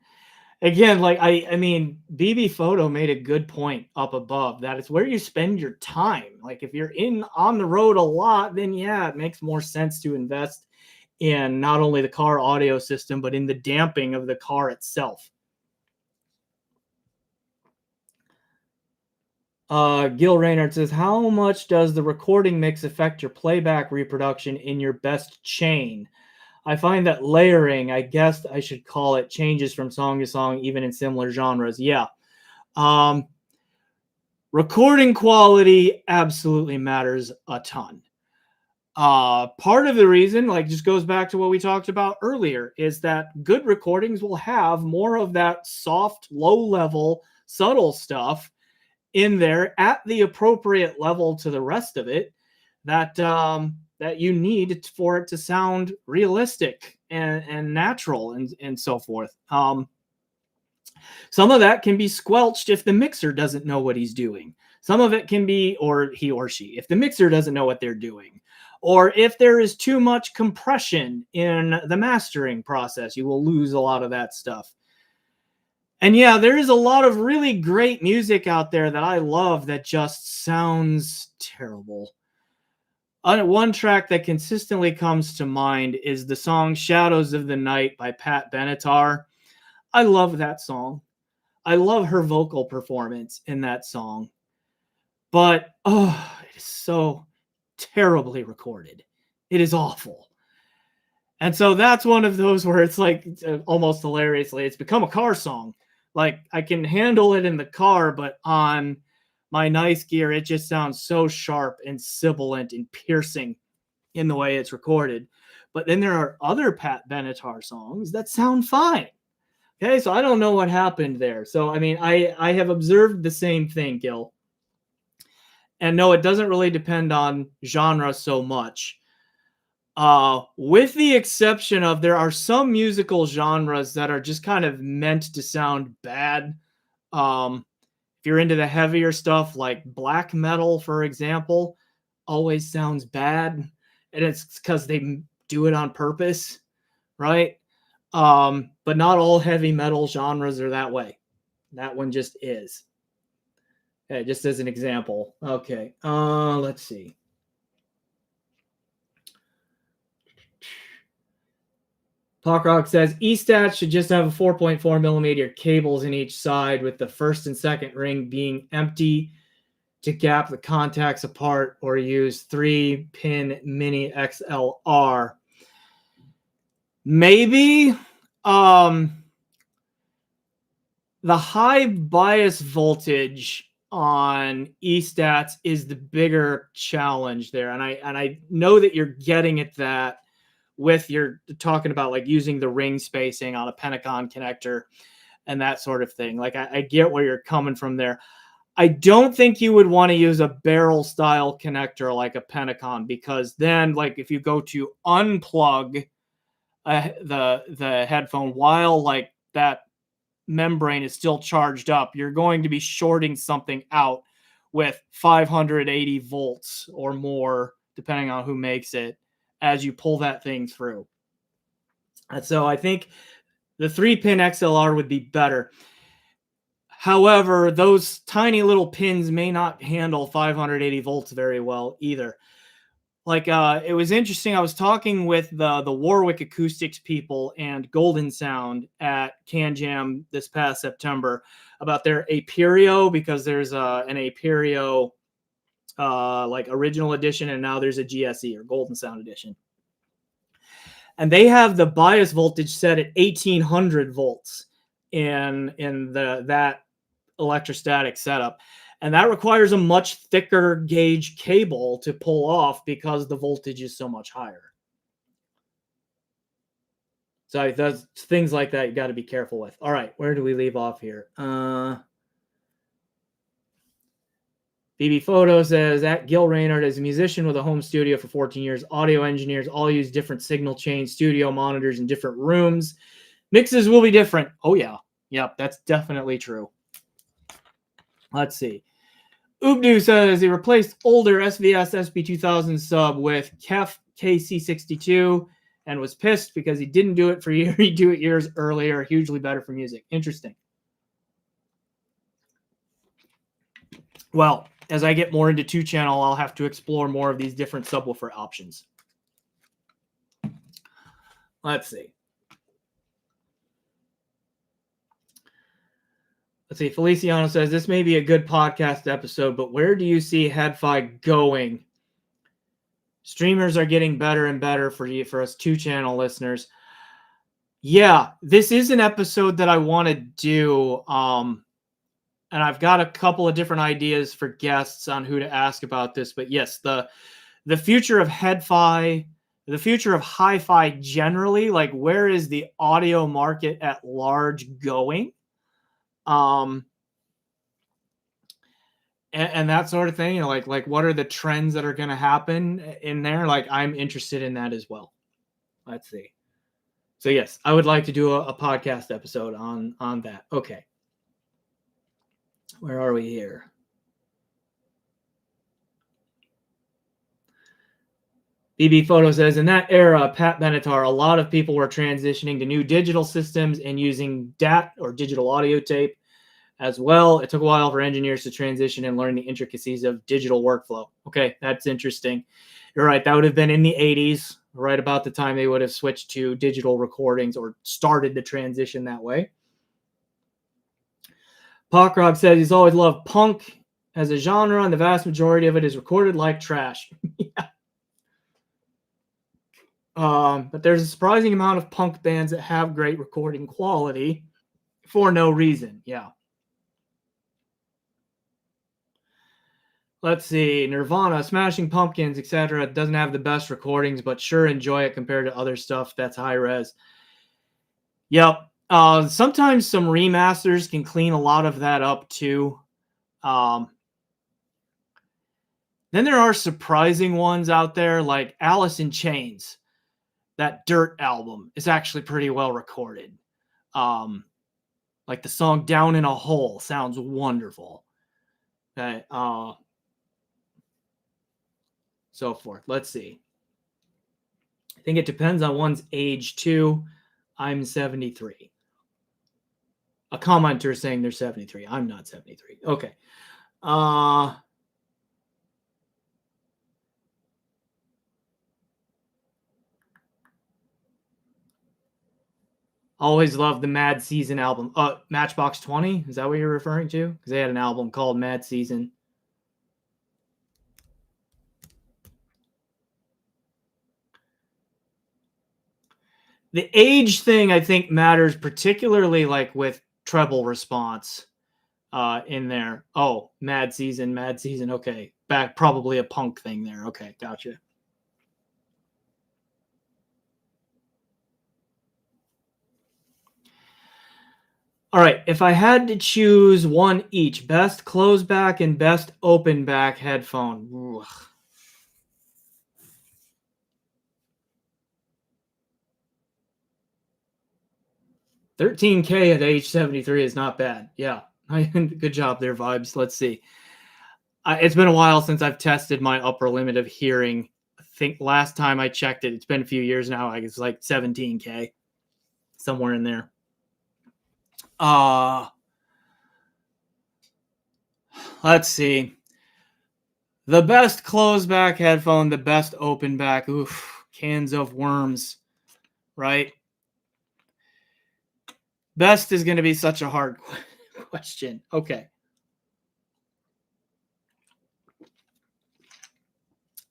Again, like I mean, BB Photo made a good point up above that it's where you spend your time. Like if you're on the road a lot, then yeah, it makes more sense to invest in not only the car audio system, but in the damping of the car itself. Gil Reynard says, how much does the recording mix affect your playback reproduction in your best chain? I find that layering, I guess I should call it, changes from song to song, even in similar genres. Yeah. Recording quality absolutely matters a ton. Part of the reason, like, just goes back to what we talked about earlier, is that good recordings will have more of that soft, low-level, subtle stuff in there at the appropriate level to the rest of it that that you need for it to sound realistic and natural and so forth. Some of that can be squelched if the mixer doesn't know what he's doing. Some of it can be, or he or she, if the mixer doesn't know what they're doing. Or if there is too much compression in the mastering process, you will lose a lot of that stuff. And yeah, there is a lot of really great music out there that I love that just sounds terrible. One track that consistently comes to mind is the song Shadows of the Night by Pat Benatar. I love that song. I love her vocal performance in that song. but oh, it is so terribly recorded. It is awful. And so that's one of those where it's like almost hilariously, it's become a car song. Like I can handle it in the car, but on my nice gear, it just sounds so sharp and sibilant and piercing in the way it's recorded. But then there are other Pat Benatar songs that sound fine. Okay, so I don't know what happened there. So I mean, I have observed the same thing, Gil. And no, it doesn't really depend on genre so much. With the exception of there are some musical genres that are just kind of meant to sound bad. If you're into the heavier stuff like black metal, for example, always sounds bad. And it's because they do it on purpose, right? But not all heavy metal genres are that way. That one just is. Okay, just as an example. Okay, let's see. Talkrock says E-Stats should just have a 4.4 millimeter cables in each side with the first and second ring being empty to gap the contacts apart, or use 3-pin mini XLR. Maybe the high bias voltage on E-Stats is the bigger challenge there. And I know that you're getting at that with you're talking about like using the ring spacing on a Pentagon connector and that sort of thing. Like I get where you're coming from there. I don't think you would want to use a barrel style connector like a Pentagon, because then like if you go to unplug the headphone while like that membrane is still charged up, you're going to be shorting something out with 580 volts or more, depending on who makes it, as you pull that thing through. And so I think the 3-pin XLR would be better. However, those tiny little pins may not handle 580 volts very well either. Like, it was interesting. I was talking with the Warwick Acoustics people and Golden Sound at Can Jam this past September about their Aperio, because there's an Aperio like original edition, and now there's a GSE or Golden Sound edition. And they have the bias voltage set at 1800 volts in that electrostatic setup. And that requires a much thicker gauge cable to pull off because the voltage is so much higher. So those things like that you got to be careful with. All right, where do we leave off here? BB Photo says, at Gil Raynard, as a musician with a home studio for 14 years, audio engineers all use different signal chains, studio monitors in different rooms. Mixes will be different. Oh, yeah. Yep, that's definitely true. Let's see. Ubdu says he replaced older SVS SB2000 sub with KEF KC62 and was pissed because he didn't do it for years. He'd do it years earlier. Hugely better for music. Interesting. Well, as I get more into 2-channel, I'll have to explore more of these different subwoofer options. Let's see. Let's see. Feliciano says, this may be a good podcast episode, but where do you see HeadFi going? Streamers are getting better and better for us 2-channel listeners. Yeah, this is an episode that I want to do. And I've got a couple of different ideas for guests on who to ask about this. But yes, the future of HeadFi, the future of hi-fi generally, like where is the audio market at large going? And that sort of thing, you know, like what are the trends that are going to happen in there? Like I'm interested in that as well. Let's see. So yes, I would like to do a podcast episode on that. Okay. Where are we here? BB Photo says, in that era, Pat Benatar, a lot of people were transitioning to new digital systems and using DAT or digital audio tape as well. It took a while for engineers to transition and learn the intricacies of digital workflow. Okay, that's interesting. You're right. That would have been in the 80s, right about the time they would have switched to digital recordings or started the transition that way. Pokrog says he's always loved punk as a genre, and the vast majority of it is recorded like trash. Yeah. But there's a surprising amount of punk bands that have great recording quality for no reason. Yeah. Let's see. Nirvana, Smashing Pumpkins, etc. doesn't have the best recordings, but sure enjoy it compared to other stuff that's high res. Yep. Sometimes some remasters can clean a lot of that up too. Then there are surprising ones out there, like Alice in Chains. That Dirt album is actually pretty well recorded. Like the song Down in a Hole sounds wonderful. Okay. So forth. Let's see. I think it depends on one's age too. I'm 73. A commenter saying they're 73. I'm not 73. Okay. Always loved the Mad Season album. Matchbox 20? Is that what you're referring to? Because they had an album called Mad Season. The age thing, I think, matters particularly like with treble response in there. Oh, Mad Season. Okay. Back, probably a punk thing there. Okay, gotcha. All right, if I had to choose one each, best closed back and best open back headphone. Ugh. $13K at age 73 is not bad. Yeah, good job there, Vibes. Let's see. It's been a while since I've tested my upper limit of hearing. I think last time I checked it, it's been a few years now. I guess like 17K, somewhere in there. Let's see. The best closed back headphone, the best open back. Oof, cans of worms, right? Best is going to be such a hard question. Okay.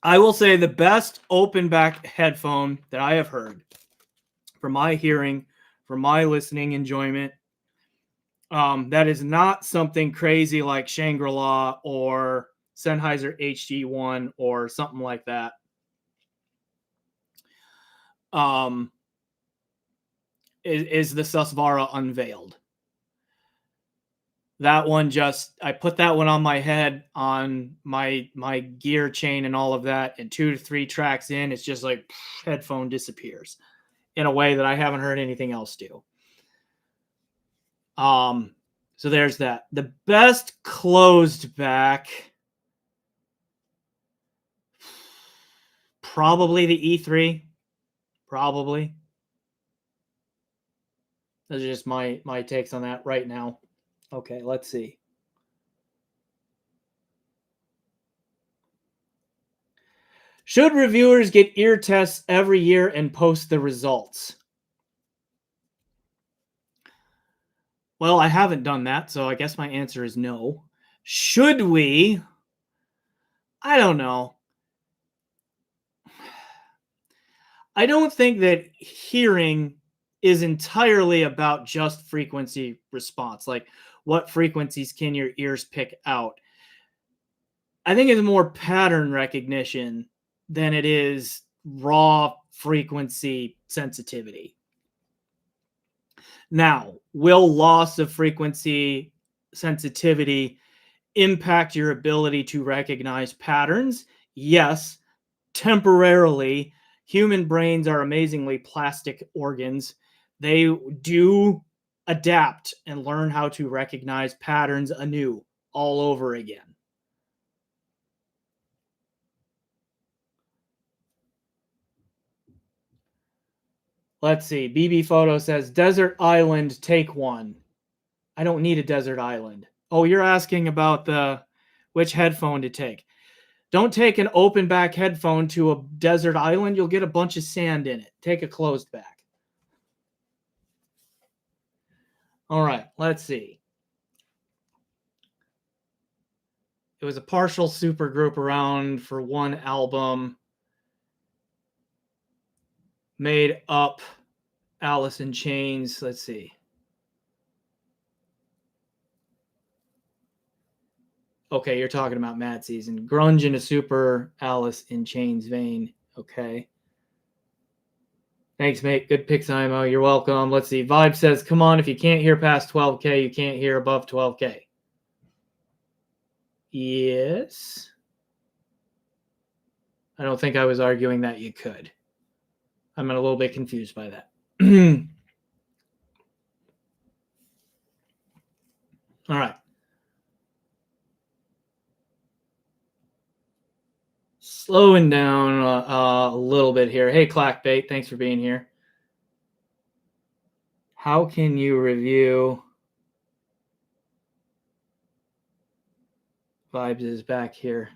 I will say the best open back headphone that I have heard for my hearing, for my listening enjoyment, that is not something crazy like Shangri-La or Sennheiser HD1 or something like that. Is the Susvara Unveiled. That one I put that one on my head on my gear chain and all of that, and 2 to 3 tracks in, it's just like headphone disappears in a way that I haven't heard anything else do. So there's that. The best closed back, probably the E3. Probably. Those are just my takes on that right now. Okay, let's see. Should reviewers get ear tests every year and post the results? Well, I haven't done that, so I guess my answer is no. Should we? I don't know. I don't think that hearing is entirely about just frequency response. Like, what frequencies can your ears pick out? I think it's more pattern recognition than it is raw frequency sensitivity. Now, will loss of frequency sensitivity impact your ability to recognize patterns? Yes, temporarily. Human brains are amazingly plastic organs. They do adapt and learn how to recognize patterns anew all over again. Let's see. BB Photo says, Desert Island, take one. I don't need a desert island. Oh, you're asking about which headphone to take. Don't take an open back headphone to a desert island. You'll get a bunch of sand in it. Take a closed back. All right, let's see. It was a partial supergroup around for one album. Made up Alice in Chains. Let's see. Okay, you're talking about Mad Season. Grunge in a super Alice in Chains vein. Okay. Thanks, mate. Good pick, Simo. You're welcome. Let's see. Vibe says, come on, if you can't hear past 12K, you can't hear above 12K. Yes. I don't think I was arguing that you could. I'm a little bit confused by that. All right. Slowing down a little bit here. Hey, Clackbait, thanks for being here. How can you review? Vibes is back here.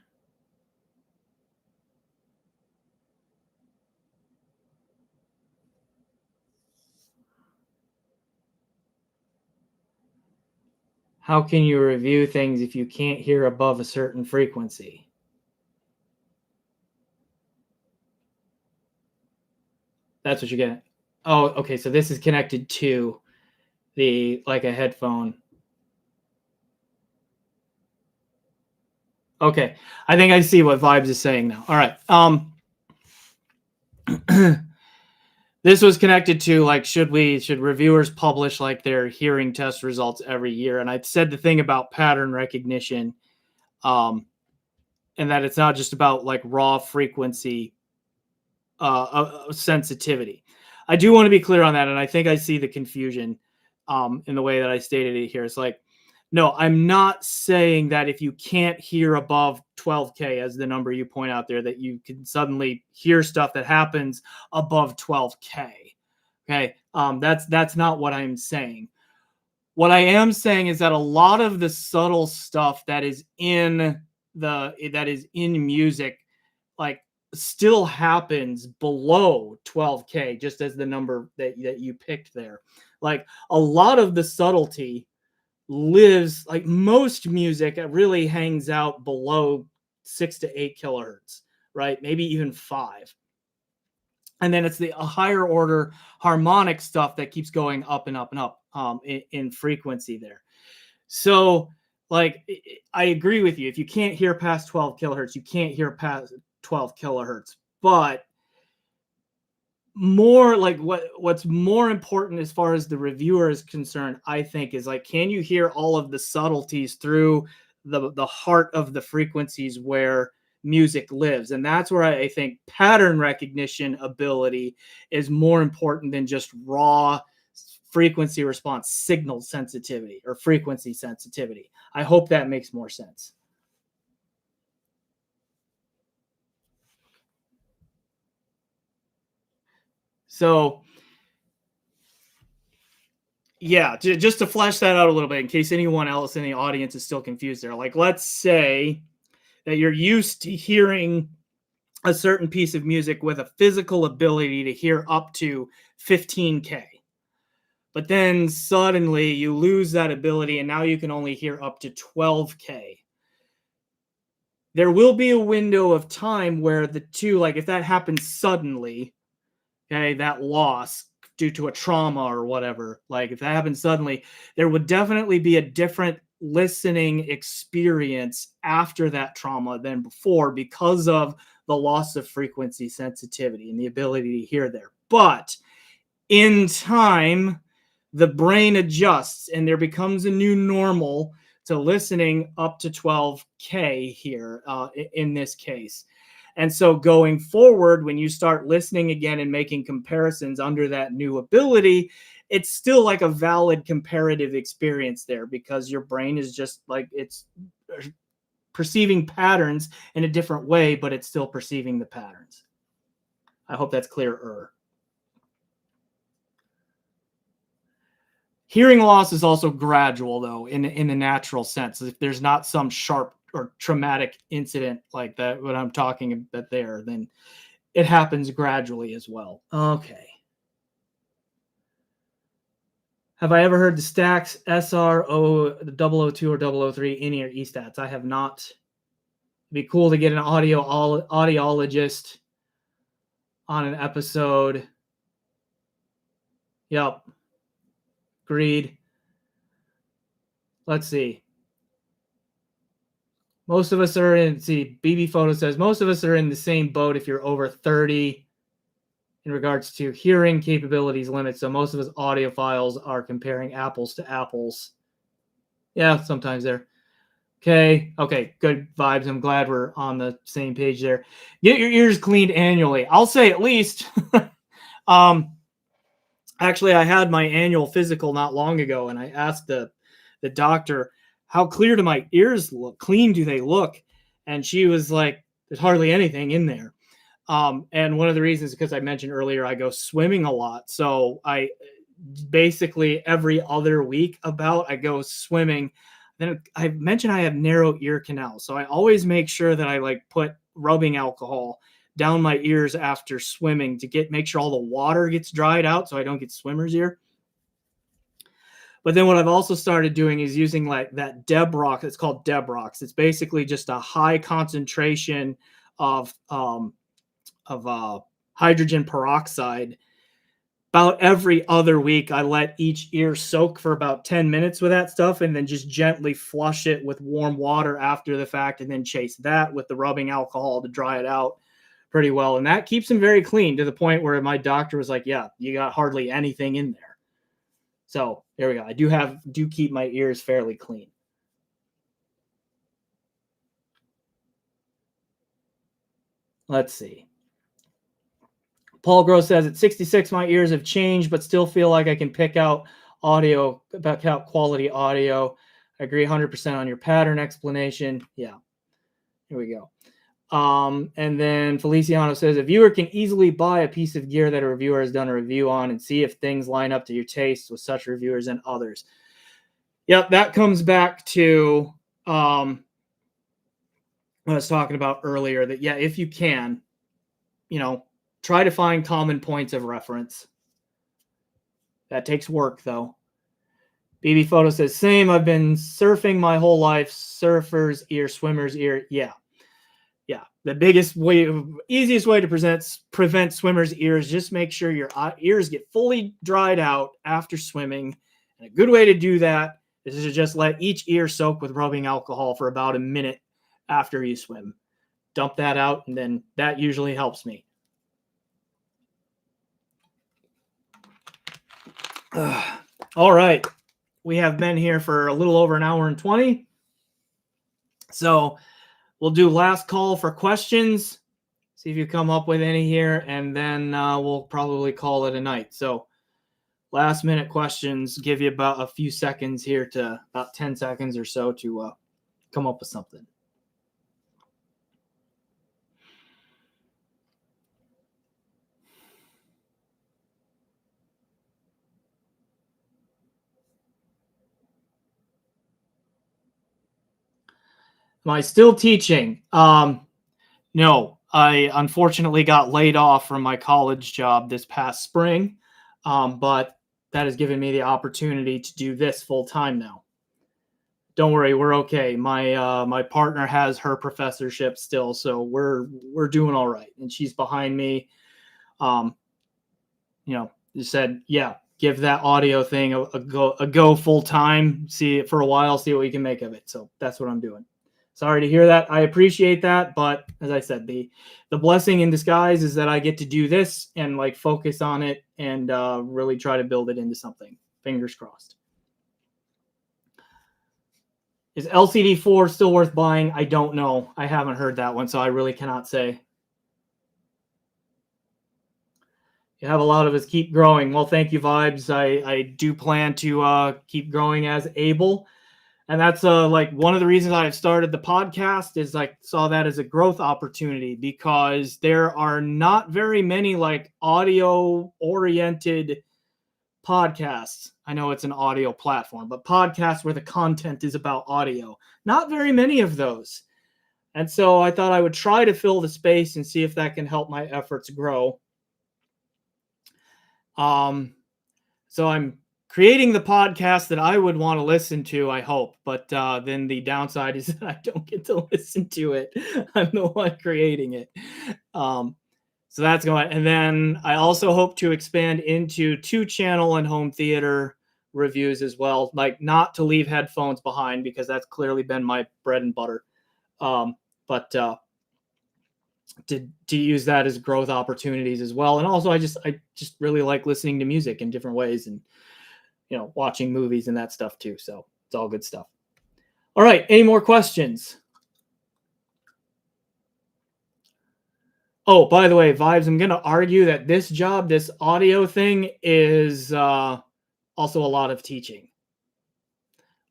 How can you review things if you can't hear above a certain frequency? That's what you're getting. Oh, okay. So this is connected to the, like a headphone. Okay. I think I see what Vibes is saying now. All right. This was connected to, like, should reviewers publish like their hearing test results every year? And I said the thing about pattern recognition, and that it's not just about like raw frequency sensitivity. I do want to be clear on that, and I think I see the confusion in the way that I stated it here. It's like, no, I'm not saying that if you can't hear above 12K as the number you point out there, that you can suddenly hear stuff that happens above 12K. Okay, that's not what I'm saying. What I am saying is that a lot of the subtle stuff that is in music, like, still happens below 12K, just as the number that you picked there. Like, a lot of the subtlety lives, like most music, it really hangs out below 6 to 8 kilohertz, right? Maybe even 5. And then it's the higher order harmonic stuff that keeps going up and up and up in frequency there. So, like, I agree with you. If you can't hear past 12 kilohertz, you can't hear past 12 kilohertz. But more like what's more important as far as the reviewer is concerned, I think, is like, can you hear all of the subtleties through the heart of the frequencies where music lives? And that's where I think pattern recognition ability is more important than just raw frequency response signal sensitivity or frequency sensitivity. I hope that makes more sense. So, yeah, just to flesh that out a little bit, in case anyone else in the audience is still confused there. Like, let's say that you're used to hearing a certain piece of music with a physical ability to hear up to 15K. But then suddenly you lose that ability, and now you can only hear up to 12K. There will be a window of time where the two, like, if that happens suddenly, okay, that loss due to a trauma or whatever, like, if that happens suddenly, there would definitely be a different listening experience after that trauma than before, because of the loss of frequency sensitivity and the ability to hear there. But in time, the brain adjusts and there becomes a new normal to listening up to 12K here in this case. And so going forward, when you start listening again and making comparisons under that new ability, it's still like a valid comparative experience there, because your brain is just like, it's perceiving patterns in a different way, but it's still perceiving the patterns. I hope that's clearer. Hearing loss is also gradual, though, in the natural sense. If there's not some sharp or traumatic incident like that, what I'm talking about there, then it happens gradually as well. Okay. Have I ever heard the stacks SRO, the 002 or 003 in your E-stats? I have not be cool to get an audiologist on an episode. Yep. Agreed. Let's see. Most of us are in, BB Photo says, most of us are in the same boat if you're over 30 in regards to hearing capabilities limits. So most of us audiophiles are comparing apples to apples. Yeah, sometimes there. Okay, good vibes. I'm glad we're on the same page there. Get your ears cleaned annually. I'll say at least. Actually, I had my annual physical not long ago, and I asked the doctor, how clear do my ears look? Clean do they look? And she was like, there's hardly anything in there. And one of the reasons, because I mentioned earlier, I go swimming a lot. So I basically every other week I go swimming. Then I mentioned I have narrow ear canal. So I always make sure that I like put rubbing alcohol down my ears after swimming to make sure all the water gets dried out so I don't get swimmer's ear. But then what I've also started doing is using like that Debrox. It's called Debrox. It's basically just a high concentration of hydrogen peroxide. About every other week, I let each ear soak for about 10 minutes with that stuff and then just gently flush it with warm water after the fact and then chase that with the rubbing alcohol to dry it out pretty well. And that keeps them very clean to the point where my doctor was like, yeah, you got hardly anything in there. So there we go. I do keep my ears fairly clean. Let's see. Paul Gross says at 66, my ears have changed, but still feel like I can pick out quality audio. I agree 100% on your pattern explanation. Yeah, here we go. And then Feliciano says, a viewer can easily buy a piece of gear that a reviewer has done a review on and see if things line up to your taste with such reviewers and others. Yep, that comes back to what I was talking about earlier, that, yeah, if you can, try to find common points of reference. That takes work, though. BB Photo says, same. I've been surfing my whole life. Surfer's ear, swimmer's ear. Yeah. The easiest way to prevent swimmer's ears, just make sure your ears get fully dried out after swimming. And a good way to do that is to just let each ear soak with rubbing alcohol for about a minute after you swim. Dump that out, and then that usually helps me. All right. We have been here for a little over an hour and 20. So we'll do last call for questions. See if you come up with any here, and then we'll probably call it a night. So last minute questions, give you about a few seconds here to about 10 seconds or so to come up with something. Am I still teaching? No, I unfortunately got laid off from my college job this past spring, but that has given me the opportunity to do this full time now. Don't worry, we're okay. My partner has her professorship still, so we're doing all right, and she's behind me. Just said, yeah, give that audio thing a go full time. See it for a while, see what we can make of it. So that's what I'm doing. Sorry to hear that. I appreciate that, but as I said, the blessing in disguise is that I get to do this and like focus on it and really try to build it into something. Fingers crossed. Is LCD4 still worth buying? I don't know. I haven't heard that one, so I really cannot say. You have a lot of us keep growing. Well, thank you, Vibes. I do plan to keep growing as able. And that's like one of the reasons I've started the podcast is I saw that as a growth opportunity because there are not very many like audio oriented podcasts. I know it's an audio platform, but podcasts where the content is about audio, not very many of those. And so I thought I would try to fill the space and see if that can help my efforts grow. So I'm creating the podcast that I would want to listen to, I hope. But then the downside is that I don't get to listen to it. I'm the one creating it. So that's going. And then I also hope to expand into 2-channel and home theater reviews as well. Like, not to leave headphones behind, because that's clearly been my bread and butter. But to use that as growth opportunities as well. And also I just really like listening to music in different ways, and watching movies and that stuff too. So it's all good stuff. All right, any more questions? Oh, by the way, Vibes, I'm going to argue that this job, this audio thing, is also a lot of teaching.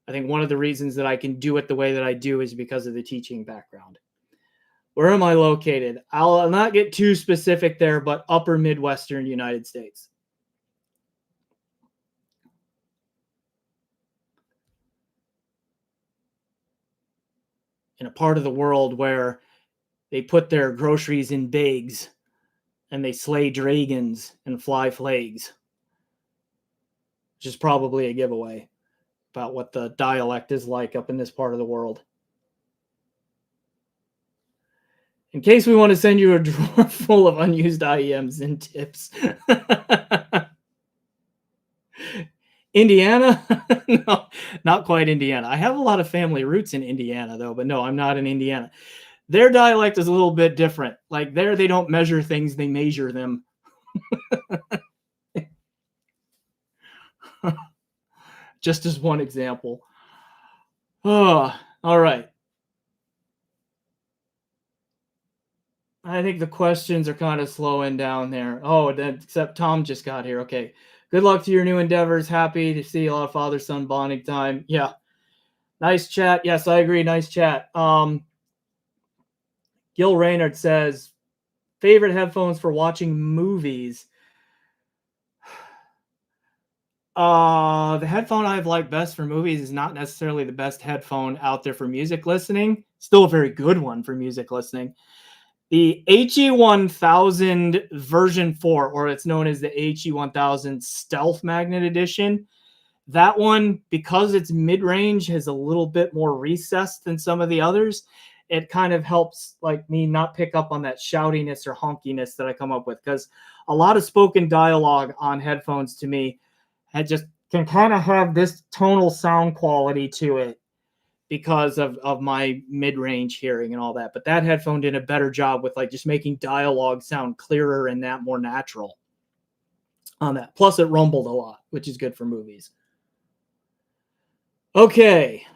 I think one of the reasons that I can do it the way that I do is because of the teaching background. Where am I located? I'll not get too specific there, but upper Midwestern United States. In a part of the world where they put their groceries in bags and they slay dragons and fly flags, which is probably a giveaway about what the dialect is like up in this part of the world. In case we want to send you a drawer full of unused IEMs and tips. Indiana? No, not quite Indiana. I have a lot of family roots in Indiana, though, but no, I'm not in Indiana. Their dialect is a little bit different. Like, there, they don't measure things, they measure them. Just as one example. Oh, all right. I think the questions are kind of slowing down there. Oh, except Tom just got here. Okay. Good luck to your new endeavors. Happy to see a lot of father-son bonding time. Yeah. Nice chat. Yes, I agree. Nice chat. Gil Raynard says, favorite headphones for watching movies. The headphone I've liked best for movies is not necessarily the best headphone out there for music listening. Still a very good one for music listening. The HE1000 version 4, or it's known as the HE1000 Stealth Magnet Edition. That one, because it's mid-range, has a little bit more recess than some of the others. It kind of helps, like, me not pick up on that shoutiness or honkiness that I come up with, because a lot of spoken dialogue on headphones to me just can kind of have this tonal sound quality to it because of my mid-range hearing and all that. But that headphone did a better job with, like, just making dialogue sound clearer and that more natural on that. Plus it rumbled a lot, which is good for movies. Okay.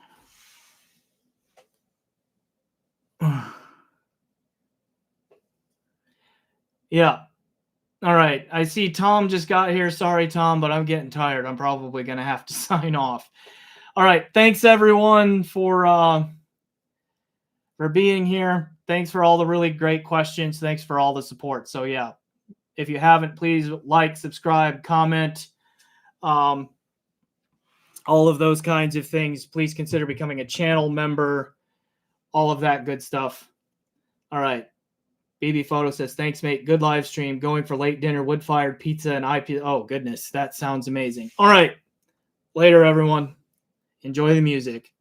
Yeah. All right. I see Tom just got here. Sorry, Tom, but I'm getting tired. I'm probably going to have to sign off. All right. Thanks, everyone, for being here. Thanks for all the really great questions. Thanks for all the support. So, yeah, if you haven't, please like, subscribe, comment, all of those kinds of things. Please consider becoming a channel member, all of that good stuff. All right. BB Photo says, thanks, mate. Good live stream. Going for late dinner, wood-fired pizza and IP. Oh, goodness. That sounds amazing. All right. Later, everyone. Enjoy the music.